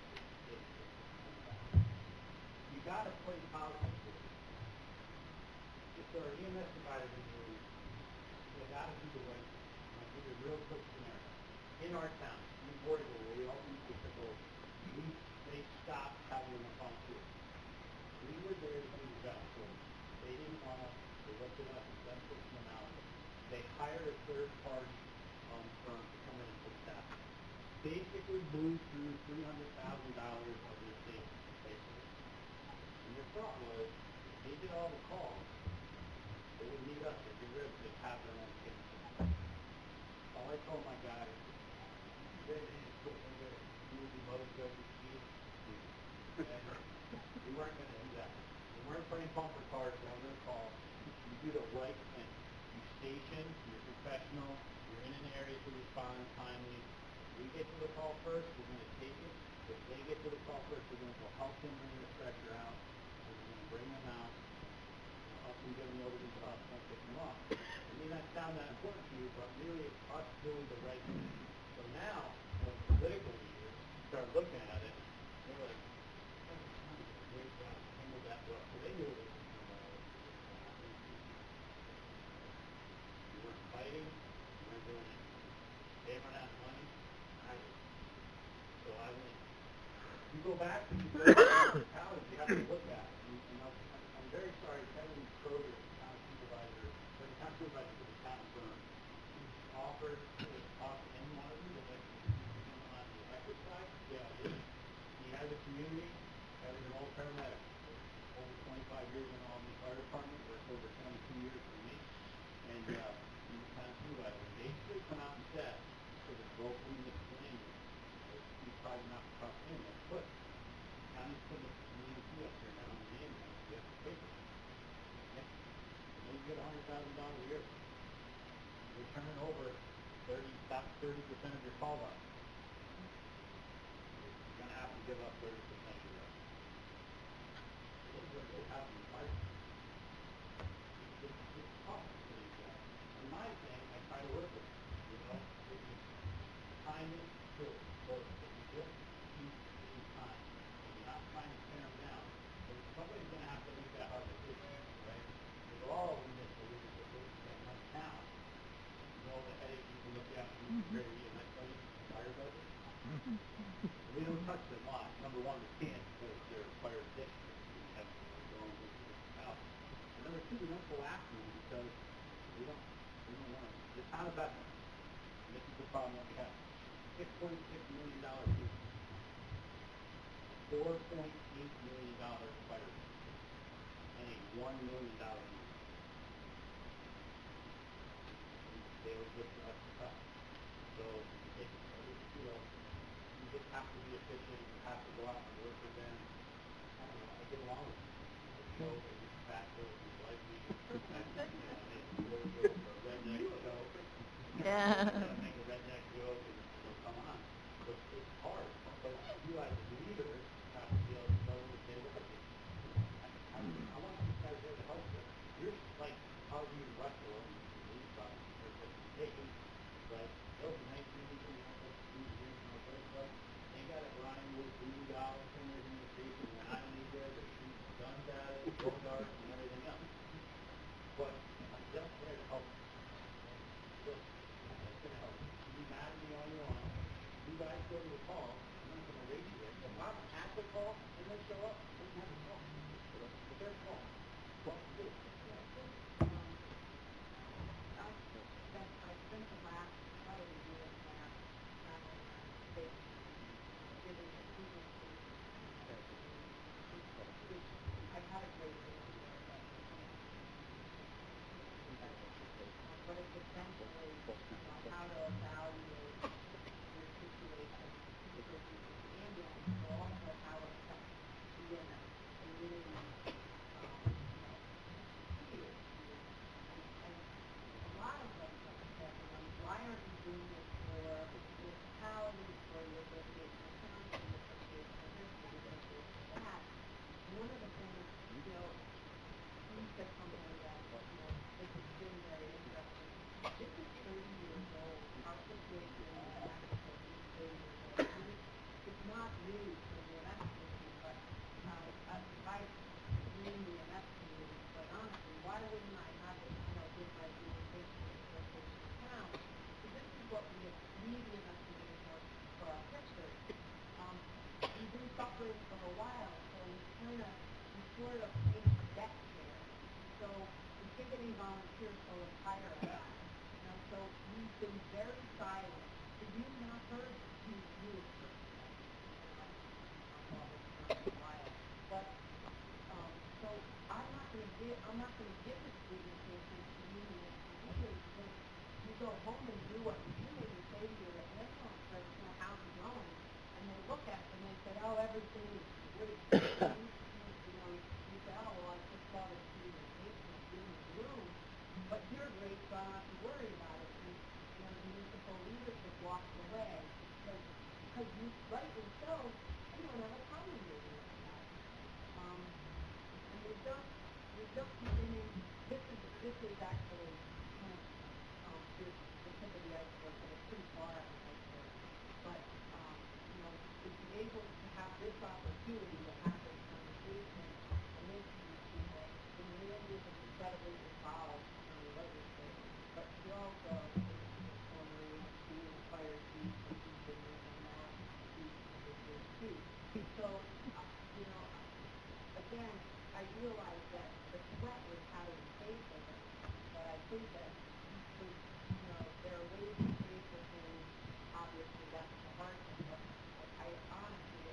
You got to play politics with it. If there are EMS providers in the room, you got to do the right thing. I'll give you a real quick scenario. In our town, in Portugal, where we all use the pickle, they stopped having them on tour. We were there to do the job for them. They didn't want us. They looked at us and said, pushing them out. They hired a third-party firm to come in and put staff. Basically blew through $300,000 of their savings, basically. And their thought was, if they did all the calls, they would need us to get rid of it, have their own kids. All I told my guys, they just put in there, movie mode, go to see. We weren't going to do that. We weren't putting bumper cars on their call. You do the right thing. You station, you're professional, you're in an area to respond timely. We get to the call first, we're going to take it. If they get to the call first, we're going to go help them bring the stretcher out. We're going to bring them out. Help them get them over to the hospital and pick them up. It may not sound that important to you, but really it's us doing the right thing. So now, when political leaders start looking at it, they're like, oh, that's a great job, handle that well. So they knew it was you weren't fighting, you weren't doing it. They run out of money, I did. So I went. You go back to these municipalities, you have to look at it. And I'm very sorry, Kevin Kroger, the town supervisor for the town firm, offered to talk to any one of you that like on the electric side. Yeah, he has a community, has an old paramedic, over 25 years in the Albany Fire Department, worked over 22 years for me, and he's a town supervisor. Basically come out and said, sort of vocally misclaiming, he's probably not the proper name, but county's putting a community up here now, and the name is, you have to pay for it. Okay? And then you get $100,000 a year. You're turning over 30% of your call volume. You're going to have to give up 30% of your revenue. This is what will happen in life. It's tough for these guys. And my thing, I try to work with them. You know, it's timing, too. So if you just keep being kind, and you're not trying to tear them down, but somebody's going to have to make that hard decision, right? Because all of them miss the leadership that comes down. You know the headache you can look at when you compare the EMS budget and fire budget? We don't touch them a lot. Number one, we can't because they're fire districts. We have their own municipality. And number two, we don't go after them because we don't want to. The town of Bethlehem, and this is the problem that we have, $6.6 million fee, $4.8 million fire bill, and a $1 million fee. They always look for us to cut. So it's, you know, you just have to be efficient. You have to go out and work with them. I don't know. I get along with them. I know that you're fat, so you like me. Make a joke or a redneck joke. Yeah. Make a redneck joke and they'll come on. But it's hard. But you as a leader have to be able to know when to say, look, I want these guys there to help you. You're like how you wrestle and lead stuff. Hey, but those are nice things and you want to do things in the place, but they got a Brianwood $2 cameras in the station and I don't need there, they're shooting guns at it, go darts and everything else. But I'm just there to help. Look, I'm just going to help. You be mad at me all you want. You guys go to the call, I'm not going to race you there. If I'm at the call and they show up, I'm not at the call. If I'm not gonna give this presentation to you and your community. You go home and do what you do, and you say to your ambulance folks, how's it going? And they look at it and they say, oh, everything is great. You say, oh, well, I just saw this presentation in the room, but you're great, so I don't have to worry about it. And, the municipal leadership walks away because you, rightly so, you don't have a problem with it. And you're just beginning, this is actually kind of the tip of the iceberg, but it's pretty far on the iceberg. But, to be able to have this opportunity to have this conversation and listen to these people, it really is incredibly involved on the legislature. But she also is former EMT and fire chief, and she's been working on that too. So, again, I realize that the threat was how to pay for this, but I think that, there are ways to pay for things. Obviously, that's the hard thing, but I honestly,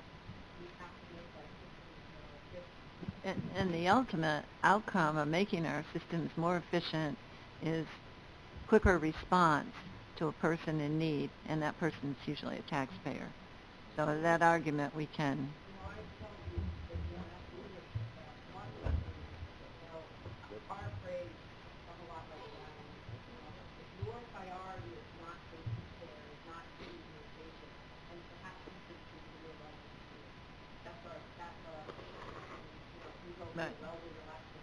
we have to make our systems more efficient. And the ultimate outcome of making our systems more efficient is quicker response to a person in need, and that person's usually a taxpayer. So that argument we can. Our phrase, I'm a lot like that. If your priority is not patient care, is not treating your patient, and perhaps you should consider like we go Right. well with election.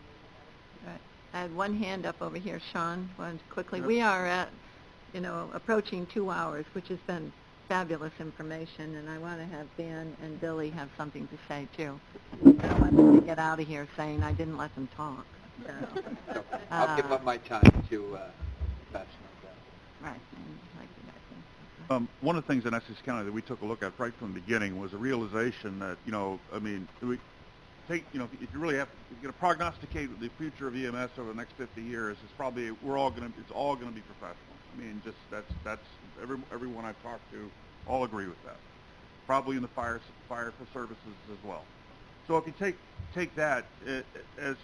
Right. I had one hand up over here, Sean. Wanted to quickly. Yep. We are at, approaching 2 hours, which has been fabulous information, and I want to have Dan and Billy have something to say too. I don't want them to get out of here saying I didn't let them talk. So, I'll give up my time to pass my Right. One of the things in Essex County that we took a look at right from the beginning was a realization that, we take, if you really have, if you're going to prognosticate the future of EMS over the next 50 years, it's probably, it's all going to be professional. I mean, just that's everyone I've talked to all agree with that. Probably in the fire services as well. So if you take that as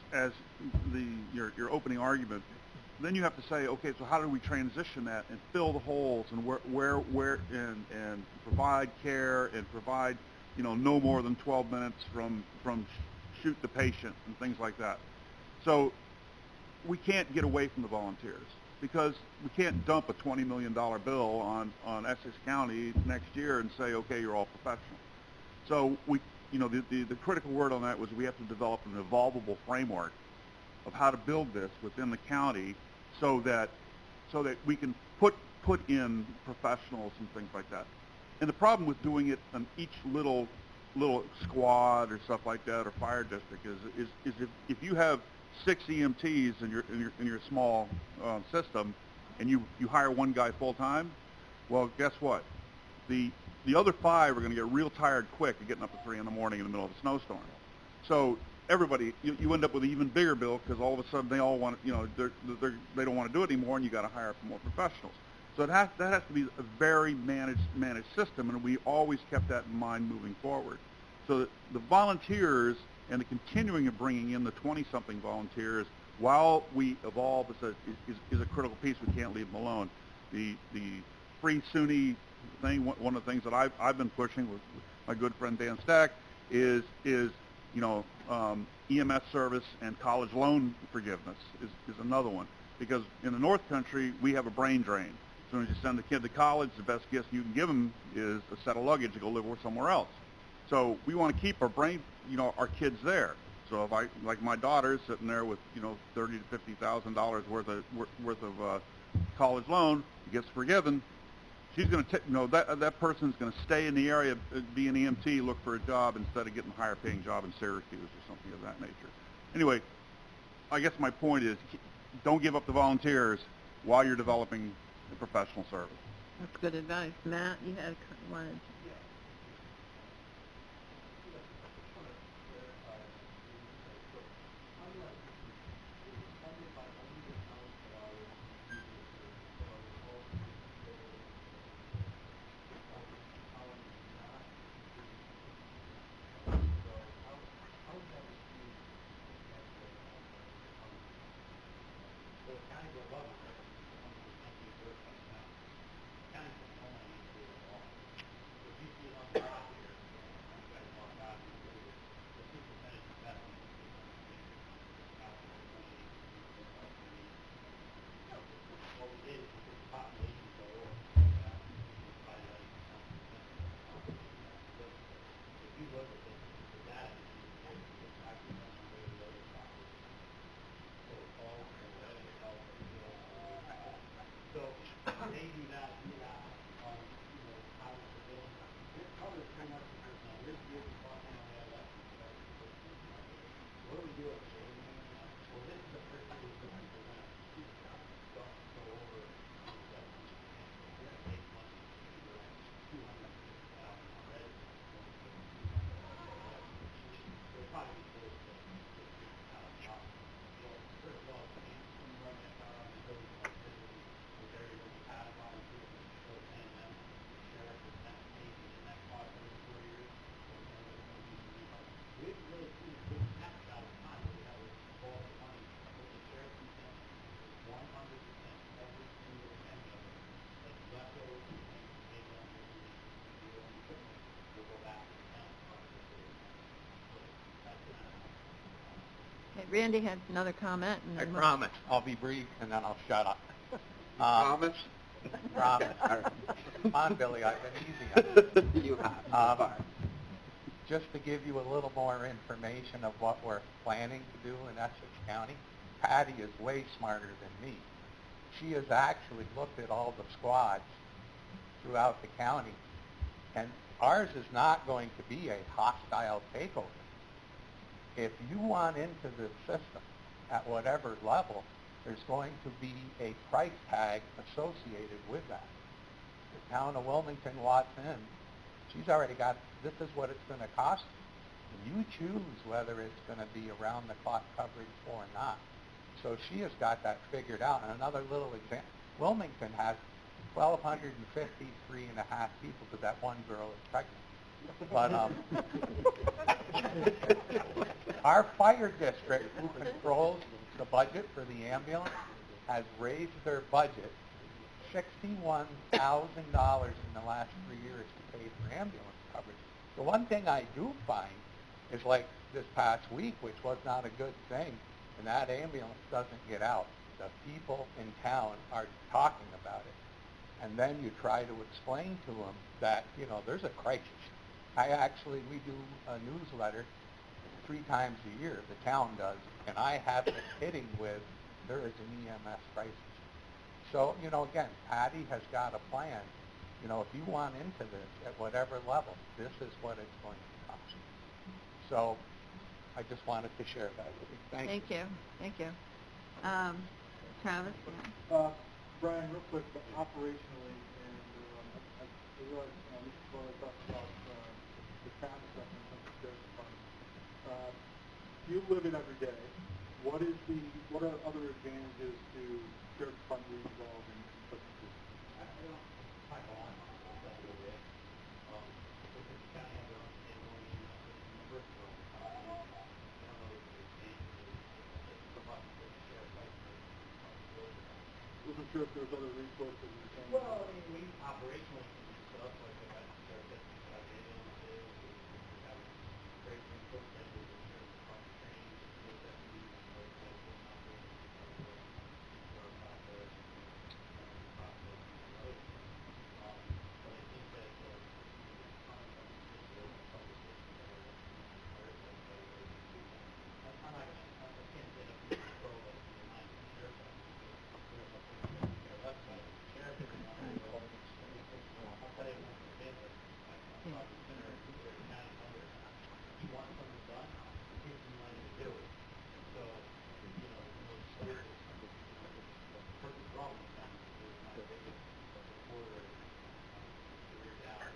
your opening argument, then you have to say, okay, so how do we transition that and fill the holes and where and provide care and provide no more than 12 minutes from shoot the patient and things like that. So we can't get away from the volunteers because we can't dump a $20 million bill on Essex County next year and say, okay, you're all professional. So the critical word on that was we have to develop an evolvable framework of how to build this within the county so that we can put in professionals and things like that. And the problem with doing it on each little squad or stuff like that or fire district is if you have 6 EMTs in your small system and you hire one guy full time, well, guess what? The other 5 are going to get real tired quick of getting up at 3 in the morning in the middle of a snowstorm. So everybody, you end up with an even bigger bill because all of a sudden they all want, they don't want to do it anymore, and you got to hire some more professionals. So that has to be a very managed system, and we always kept that in mind moving forward. So that the volunteers and the continuing of bringing in the 20-something volunteers while we evolve is a critical piece. We can't leave them alone. The free SUNY thing, one of the things that I've been pushing with my good friend Dan Stack is EMS service and college loan forgiveness is another one. Because in the North Country, we have a brain drain. As soon as you send the kid to college, the best gift you can give them is a set of luggage to go live somewhere else. So we want to keep our kids there. So if like my daughter's sitting there with, $30,000 to $50,000 worth of college loan, gets forgiven, she's going to that person's going to stay in the area, be an EMT, look for a job instead of getting a higher paying job in Syracuse or something of that nature. Anyway, I guess my point is, don't give up the volunteers while you're developing a professional service. That's good advice. Matt, you had wanted. feel like shaming them enough. Well, this is the first time we're going to keep it out. Go over that. We're going to take money to $250,000 already. We'll probably be close to $300,000. Well, first of all, we can run that car on the building electricity. Those areas that we have volunteers, we're still paying them. The sheriff is not paying in that cost every 4 years. We haven't really seen a good snapshot of time where we have a ball of money. What the sheriff is saying is 100% every single penny of it that's left over from the things that they don't do. We'll go back to the town. That's not how. Okay, Randy had another comment. And I then promise. I'll be brief and then I'll shut up. Promise? Promise. All right. Come on, Billy, I've been easy on you. You have. So far. Just to give you a little more information of what we're planning to do in Essex County, Patty is way smarter than me. She has actually looked at all the squads throughout the county, and ours is not going to be a hostile takeover. If you want into the system at whatever level, there's going to be a price tag associated with that. The town of Wilmington walks in, she's already got, this is what it's going to cost you. You choose whether it's going to be around the clock coverage or not. So she has got that figured out. And another little example, Wilmington has 1,253 and a half people because that one girl is pregnant. But our fire district, who controls the budget for the ambulance, has raised their budget $61,000 in the last 3 years to pay for ambulance coverage. The one thing I do find is like this past week, which was not a good thing, and that ambulance doesn't get out. The people in town are talking about it. And then you try to explain to them that, you know, there's a crisis. We do a newsletter 3 times a year, the town does, and I have it hitting with, there is an EMS crisis. So, you know, again, Patty has got a plan. You know, if you want into this at whatever level, this is what it's going to cost. So I just wanted to share that with you. Thank you. Thank you. Travis? Brian, real quick, but operationally, and I realize Mr. Fuller talked about the town stuff in terms of sheriff's department. You live it every day. What are other advantages to sheriff's department involved in such a system? I don't talk a lot about that a little bit. Because the county has their own standalone email system. First of all, I don't know if the advantages from us to the sheriff's license. Wasn't sure if there was other resources in the county. Well, I mean, we operationally can do stuff like the sheriff deputies have ambulances, we have great resource centers, the sheriff's department training, the deputies, and those types of operations, our process, but I think that I'm not going to, I can't say that we control it in my sheriff's office. I'll tell you one example. I talked to Senator County Thunder. He wants something done. He gives me money to do it. So, you know, there's perfect wrong with that. There's my biggest supporter. Career down.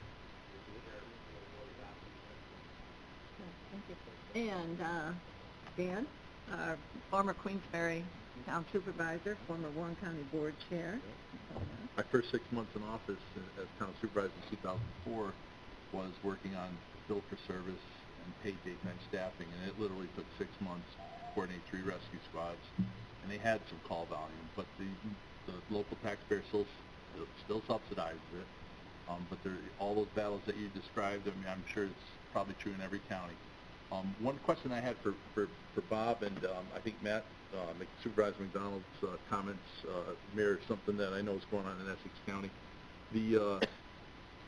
Thank you. And Dan, former Queensberry Town Supervisor, former Warren County Board Chair. My first 6 months in office as town supervisor in 2004 was working on bill for service and paid daytime staffing, and it literally took 6 months to coordinate 3 rescue squads, and they had some call volume, but the local taxpayer still subsidizes it. But all those battles that you described, I mean, I'm sure it's probably true in every county. One question I had for Bob, and I think Matt, Supervisor McDonald's comments mirror something that I know is going on in Essex County.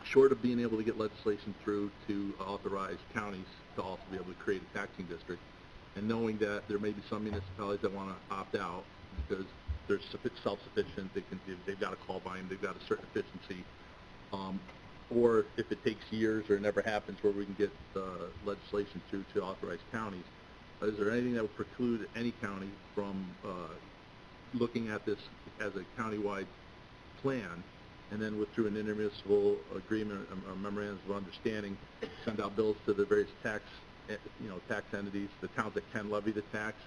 Short of being able to get legislation through to authorize counties to also be able to create a taxing district, and knowing that there may be some municipalities that want to opt out because they're self-sufficient, they've got a call volume, they've got a certain efficiency, or if it takes years or it never happens where we can get legislation through to authorize counties, is there anything that would preclude any county from looking at this as a countywide plan, and then through an intermunicipal agreement or memorandums of understanding, send out bills to the various tax entities, the towns that can levy the tax,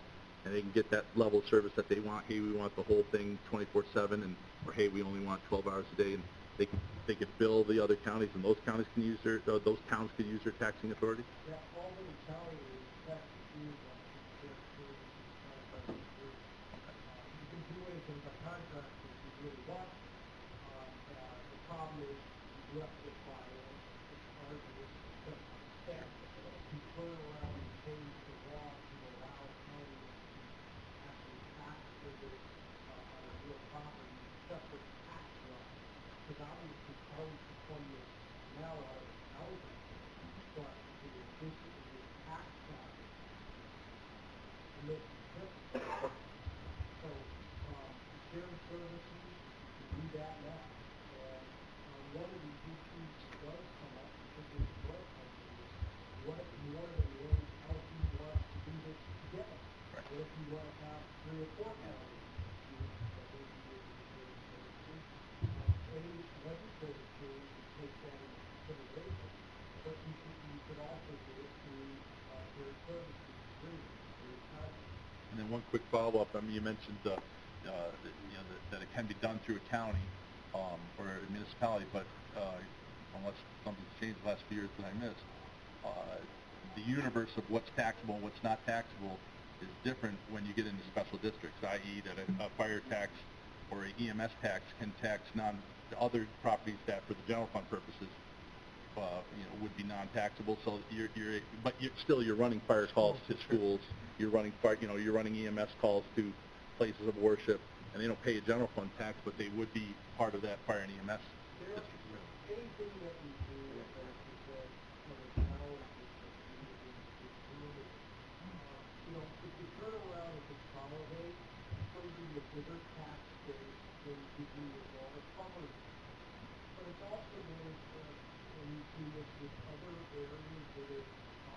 and they can get that level of service that they want. Hey, we want the whole thing 24/7, or hey, we only want 12 hours a day, and they could bill the other counties, and those counties can use those towns could use their taxing authority. Yeah, Albany County is tax received on their services contract agreement. You can do anything by contract if you really want. The problem is you have to file it's hard to just staff. You turn around and change the law to allow counties to actually tax for this on a real property, separate tax law. Because obviously counties can fund this now out of housing, but it is basically tax value. It makes it different. So, shared services, do that now. And one of the issues that does come up, particularly with drug companies, what if more than one county wants to do this together? Right. What if you want to have 3 or 4 counties do it together to do shared services? Any legislative change would take that into consideration, but you could also do it through shared services agreements. And then one quick follow-up. I mean, you mentioned that it can be done through a county or a municipality, but unless something's changed the last few years that I missed, the universe of what's taxable and what's not taxable is different when you get into special districts, i.e. that a fire tax or an EMS tax can tax other properties that, for the general fund purposes, would be non-taxable. So but you're running fire calls to schools. You're running EMS calls to places of worship, and they don't pay a general fund tax, but they would be part of that fire and EMS district. Anything that we do, as you said, for the town is really, if you turn around and consolidate, some of the bigger tax base than you do with all the common. But it's also really, when you see this with other areas that are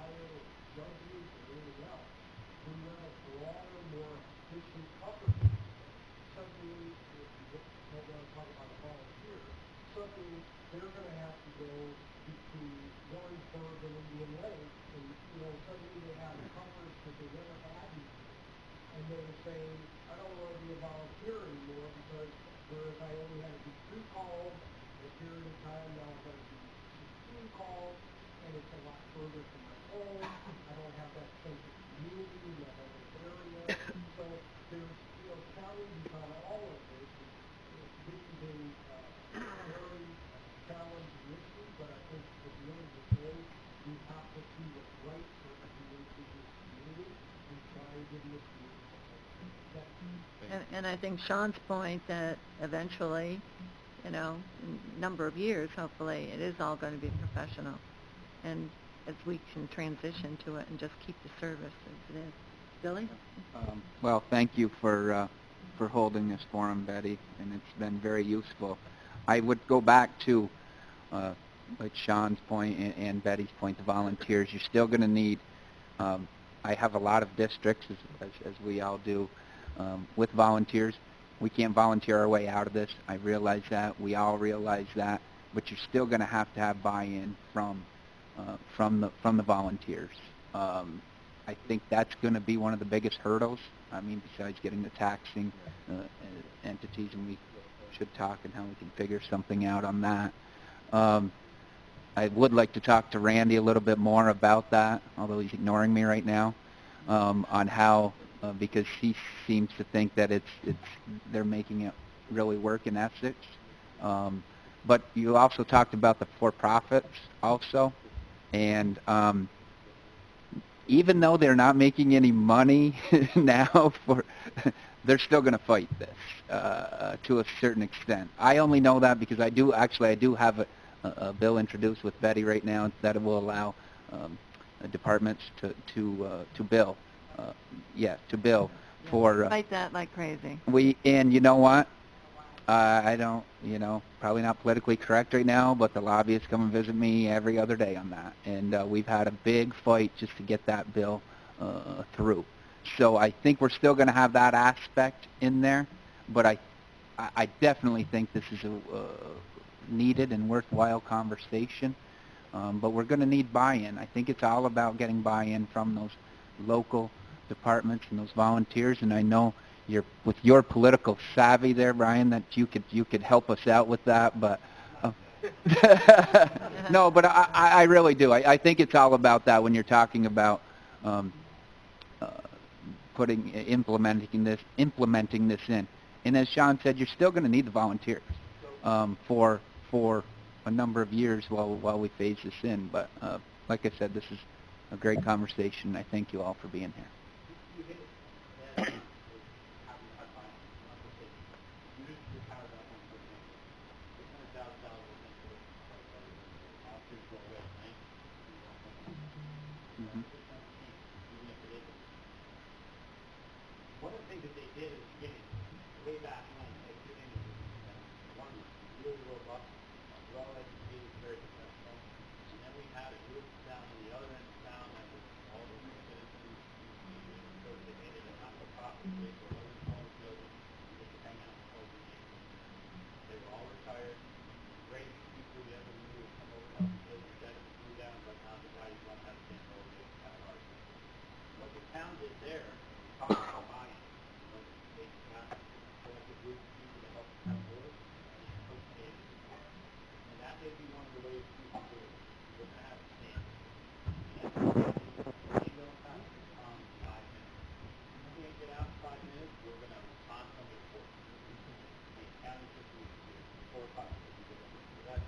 higher judges or anything else, we want a broader, more efficient coverage. Suddenly, if you don't want to talk about a volunteer, suddenly they're going to have to go between Warrensburg and Indian Lake, and suddenly they have coverage that they never had before. And they're saying, I don't want to be a volunteer anymore because whereas I only had to do 3 calls at a period of time, now I've got to do 16 calls, and it's a lot further from my home. I don't have that sense of community in that other area. So there's, challenges on all of this. This is a very challenging issue, but I think at the end of the day, we have to do what's right for everyone in this community and try to give this community. And I think Sean's point that eventually, in a number of years, hopefully, it is all going to be professional. And as we can transition to it and just keep the service as it is. Billy? Well, thank you for holding this forum, Betty, and it's been very useful. I would go back to, like Sean's point and Betty's point, the volunteers. You're still going to need, I have a lot of districts, as we all do, with volunteers. We can't volunteer our way out of this. I realize that. We all realize that. But you're still going to have buy-in from the volunteers. I think that's going to be one of the biggest hurdles. I mean, besides getting the taxing entities, and we should talk and how we can figure something out on that. I would like to talk to Randy a little bit more about that, although he's ignoring me right now, on how, because he seems to think that they're making it really work in Essex. But you also talked about the for-profits also, and even though they're not making any money now, they're still going to fight this to a certain extent. I only know that because I do have a bill introduced with Betty right now that will allow departments to bill. To bill for. Fight that like crazy. And you know what? I don't, probably not politically correct right now, but the lobbyists come and visit me every other day on that. And we've had a big fight just to get that bill through. So I think we're still going to have that aspect in there, but I definitely think this is a needed and worthwhile conversation. But we're going to need buy-in. I think it's all about getting buy-in from those local departments and those volunteers. And I know with your political savvy there, Brian, that you could help us out with that. But no, but I really do. I think it's all about that when you're talking about implementing this in. And as Sean said, you're still going to need the volunteers for a number of years while we phase this in. But like I said, this is a great conversation. I thank you all for being here. One of the things that they did at the beginning, way back when I came in, one really robust, well-educated, very professional, and then we had a group down on the other end of town that was all the citizens, sort of they made it a not-for-profit place where it was all building, and they could hang out and hold the meetings. They were all retired, great people you ever knew would come over and help the building, that blew down, but not the guy you want to have stand over there and have ours. What the town did there, talked about buying. They got a group of people to help them work, and that may be one of the ways we can do it. We're going to have a stand. They don't have to come 5 minutes. If you can't get out in 5 minutes, we're going to respond from the court. The county system is 4 o'clock. So that's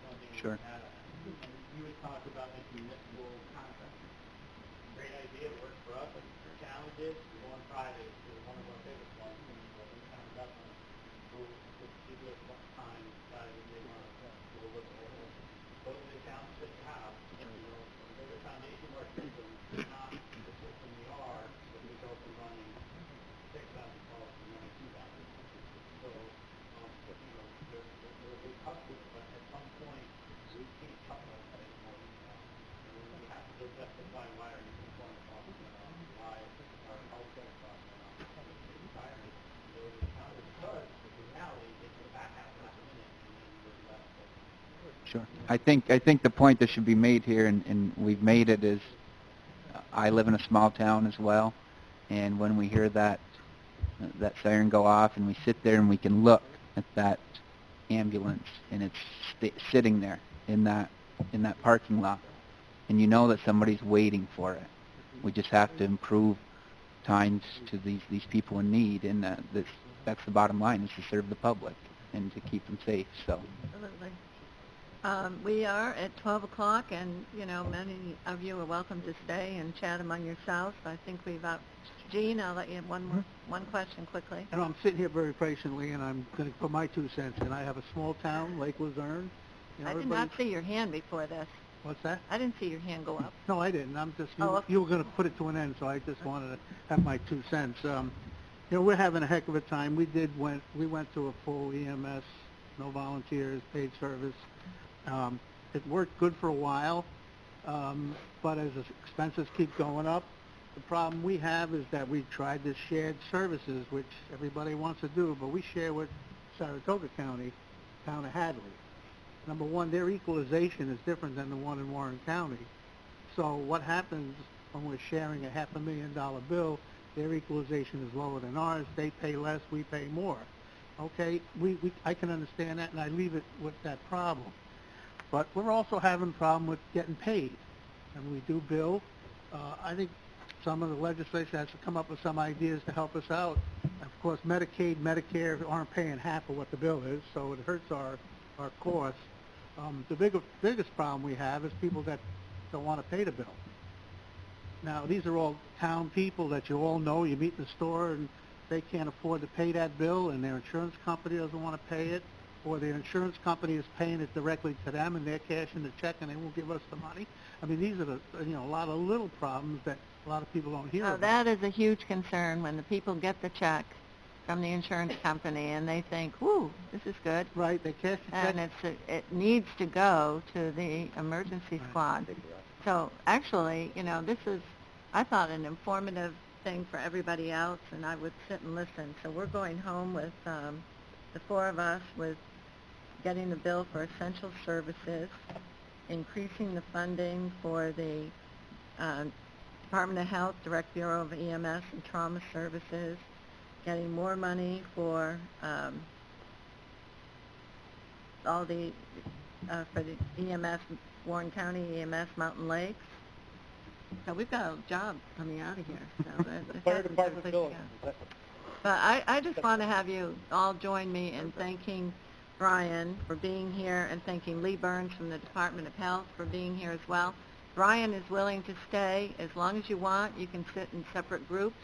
one thing we can add on. And you would talk about like municipal contracts. Great idea, it works for us. The challenge is, we go on Friday to one of our favorite ones, and we kind of got them. We'll give us one time, decide if they want to go look at it. Those are the challenges that you have. There's a foundation work system, not the system we are, but we go from running 6,000 calls to running 2,000. So, they're a big customer, but at some point, we can't cut them anymore. We have to justify why our employment costs why our healthcare costs retirement. So the town because in reality, it's the back half of the minute, and then we're left. Sure. I think the point that should be made here, and we've made it, is I live in a small town as well, and when we hear that siren go off, and we sit there and we can look at that ambulance, and it's sitting there in that parking lot, and you know that somebody's waiting for it. We just have to improve times to these people in need, and that's the bottom line, is to serve the public and to keep them safe. So. Absolutely. We are at 12 o'clock, and, many of you are welcome to stay and chat among yourselves. I think we've Gene, I'll let you have one question quickly. And I'm sitting here very patiently, and I'm going to put my 2 cents in. I have a small town, Lake Luzerne. I did not see your hand before this. What's that? I didn't see your hand go up. No, I didn't. I'm just, okay. You were going to put it to an end, so I just wanted to have my 2 cents. We're having a heck of a time. We went to a full EMS, no volunteers, paid service. It worked good for a while, but as the expenses keep going up, the problem we have is that we tried this shared services, which everybody wants to do, but we share with Saratoga County, town of Hadley. Number one, their equalization is different than the one in Warren County. So what happens when we're sharing a $500,000 bill, their equalization is lower than ours, they pay less, we pay more. Okay, I can understand that, and I leave it with that problem. But we're also having a problem with getting paid. And we do bill. I think some of the legislation has to come up with some ideas to help us out. Of course, Medicaid, Medicare aren't paying half of what the bill is, so it hurts our costs. The biggest problem we have is people that don't want to pay the bill. Now, these are all town people that you all know. You meet in the store, and they can't afford to pay that bill, and their insurance company doesn't want to pay it, or their insurance company is paying it directly to them, and they're cashing the check, and they won't give us the money. I mean, these are a lot of little problems that a lot of people don't hear about. That is a huge concern when the people get the check from the insurance company and they think, "Whoo, this is good." Right, they cash the check. And it needs to go to the emergency squad. So actually, this is I thought, an informative thing for everybody else, and I would sit and listen. So we're going home with the four of us with getting the bill for essential services, increasing the funding for the Department of Health, Direct Bureau of EMS and Trauma Services, getting more money for all the for the EMS, Warren County EMS, Mountain Lakes. So we've got a job coming out of here. So Fire department bill. But I just want to have you all join me in thanking Brian for being here and thanking Lee Burns from the Department of Health for being here as well. Brian is willing to stay as long as you want. You can sit in separate groups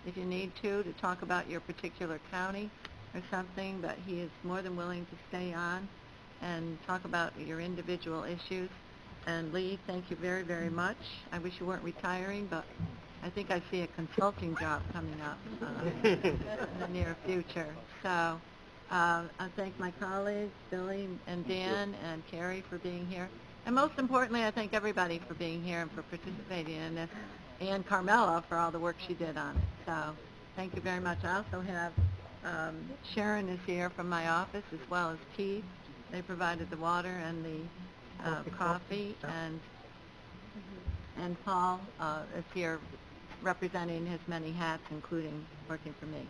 if you need to talk about your particular county or something, but he is more than willing to stay on and talk about your individual issues. And Lee, thank you very, very much. I wish you weren't retiring, but I think I see a consulting job coming up in the near future. So I thank my colleagues, Billy and Dan and Carrie for being here. And most importantly, I thank everybody for being here and for participating in this, and Carmela for all the work she did on it. So thank you very much. I also have Sharon is here from my office, as well as Keith. They provided the water and the coffee, and Paul is here representing his many hats, including working for me.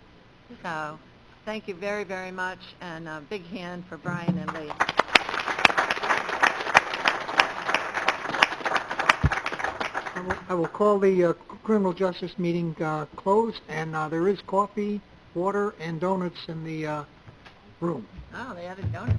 So thank you very, very much, and a big hand for Brian and Lee. I will call the criminal justice meeting closed, and there is coffee, water, and donuts in the room. Oh, they added donuts.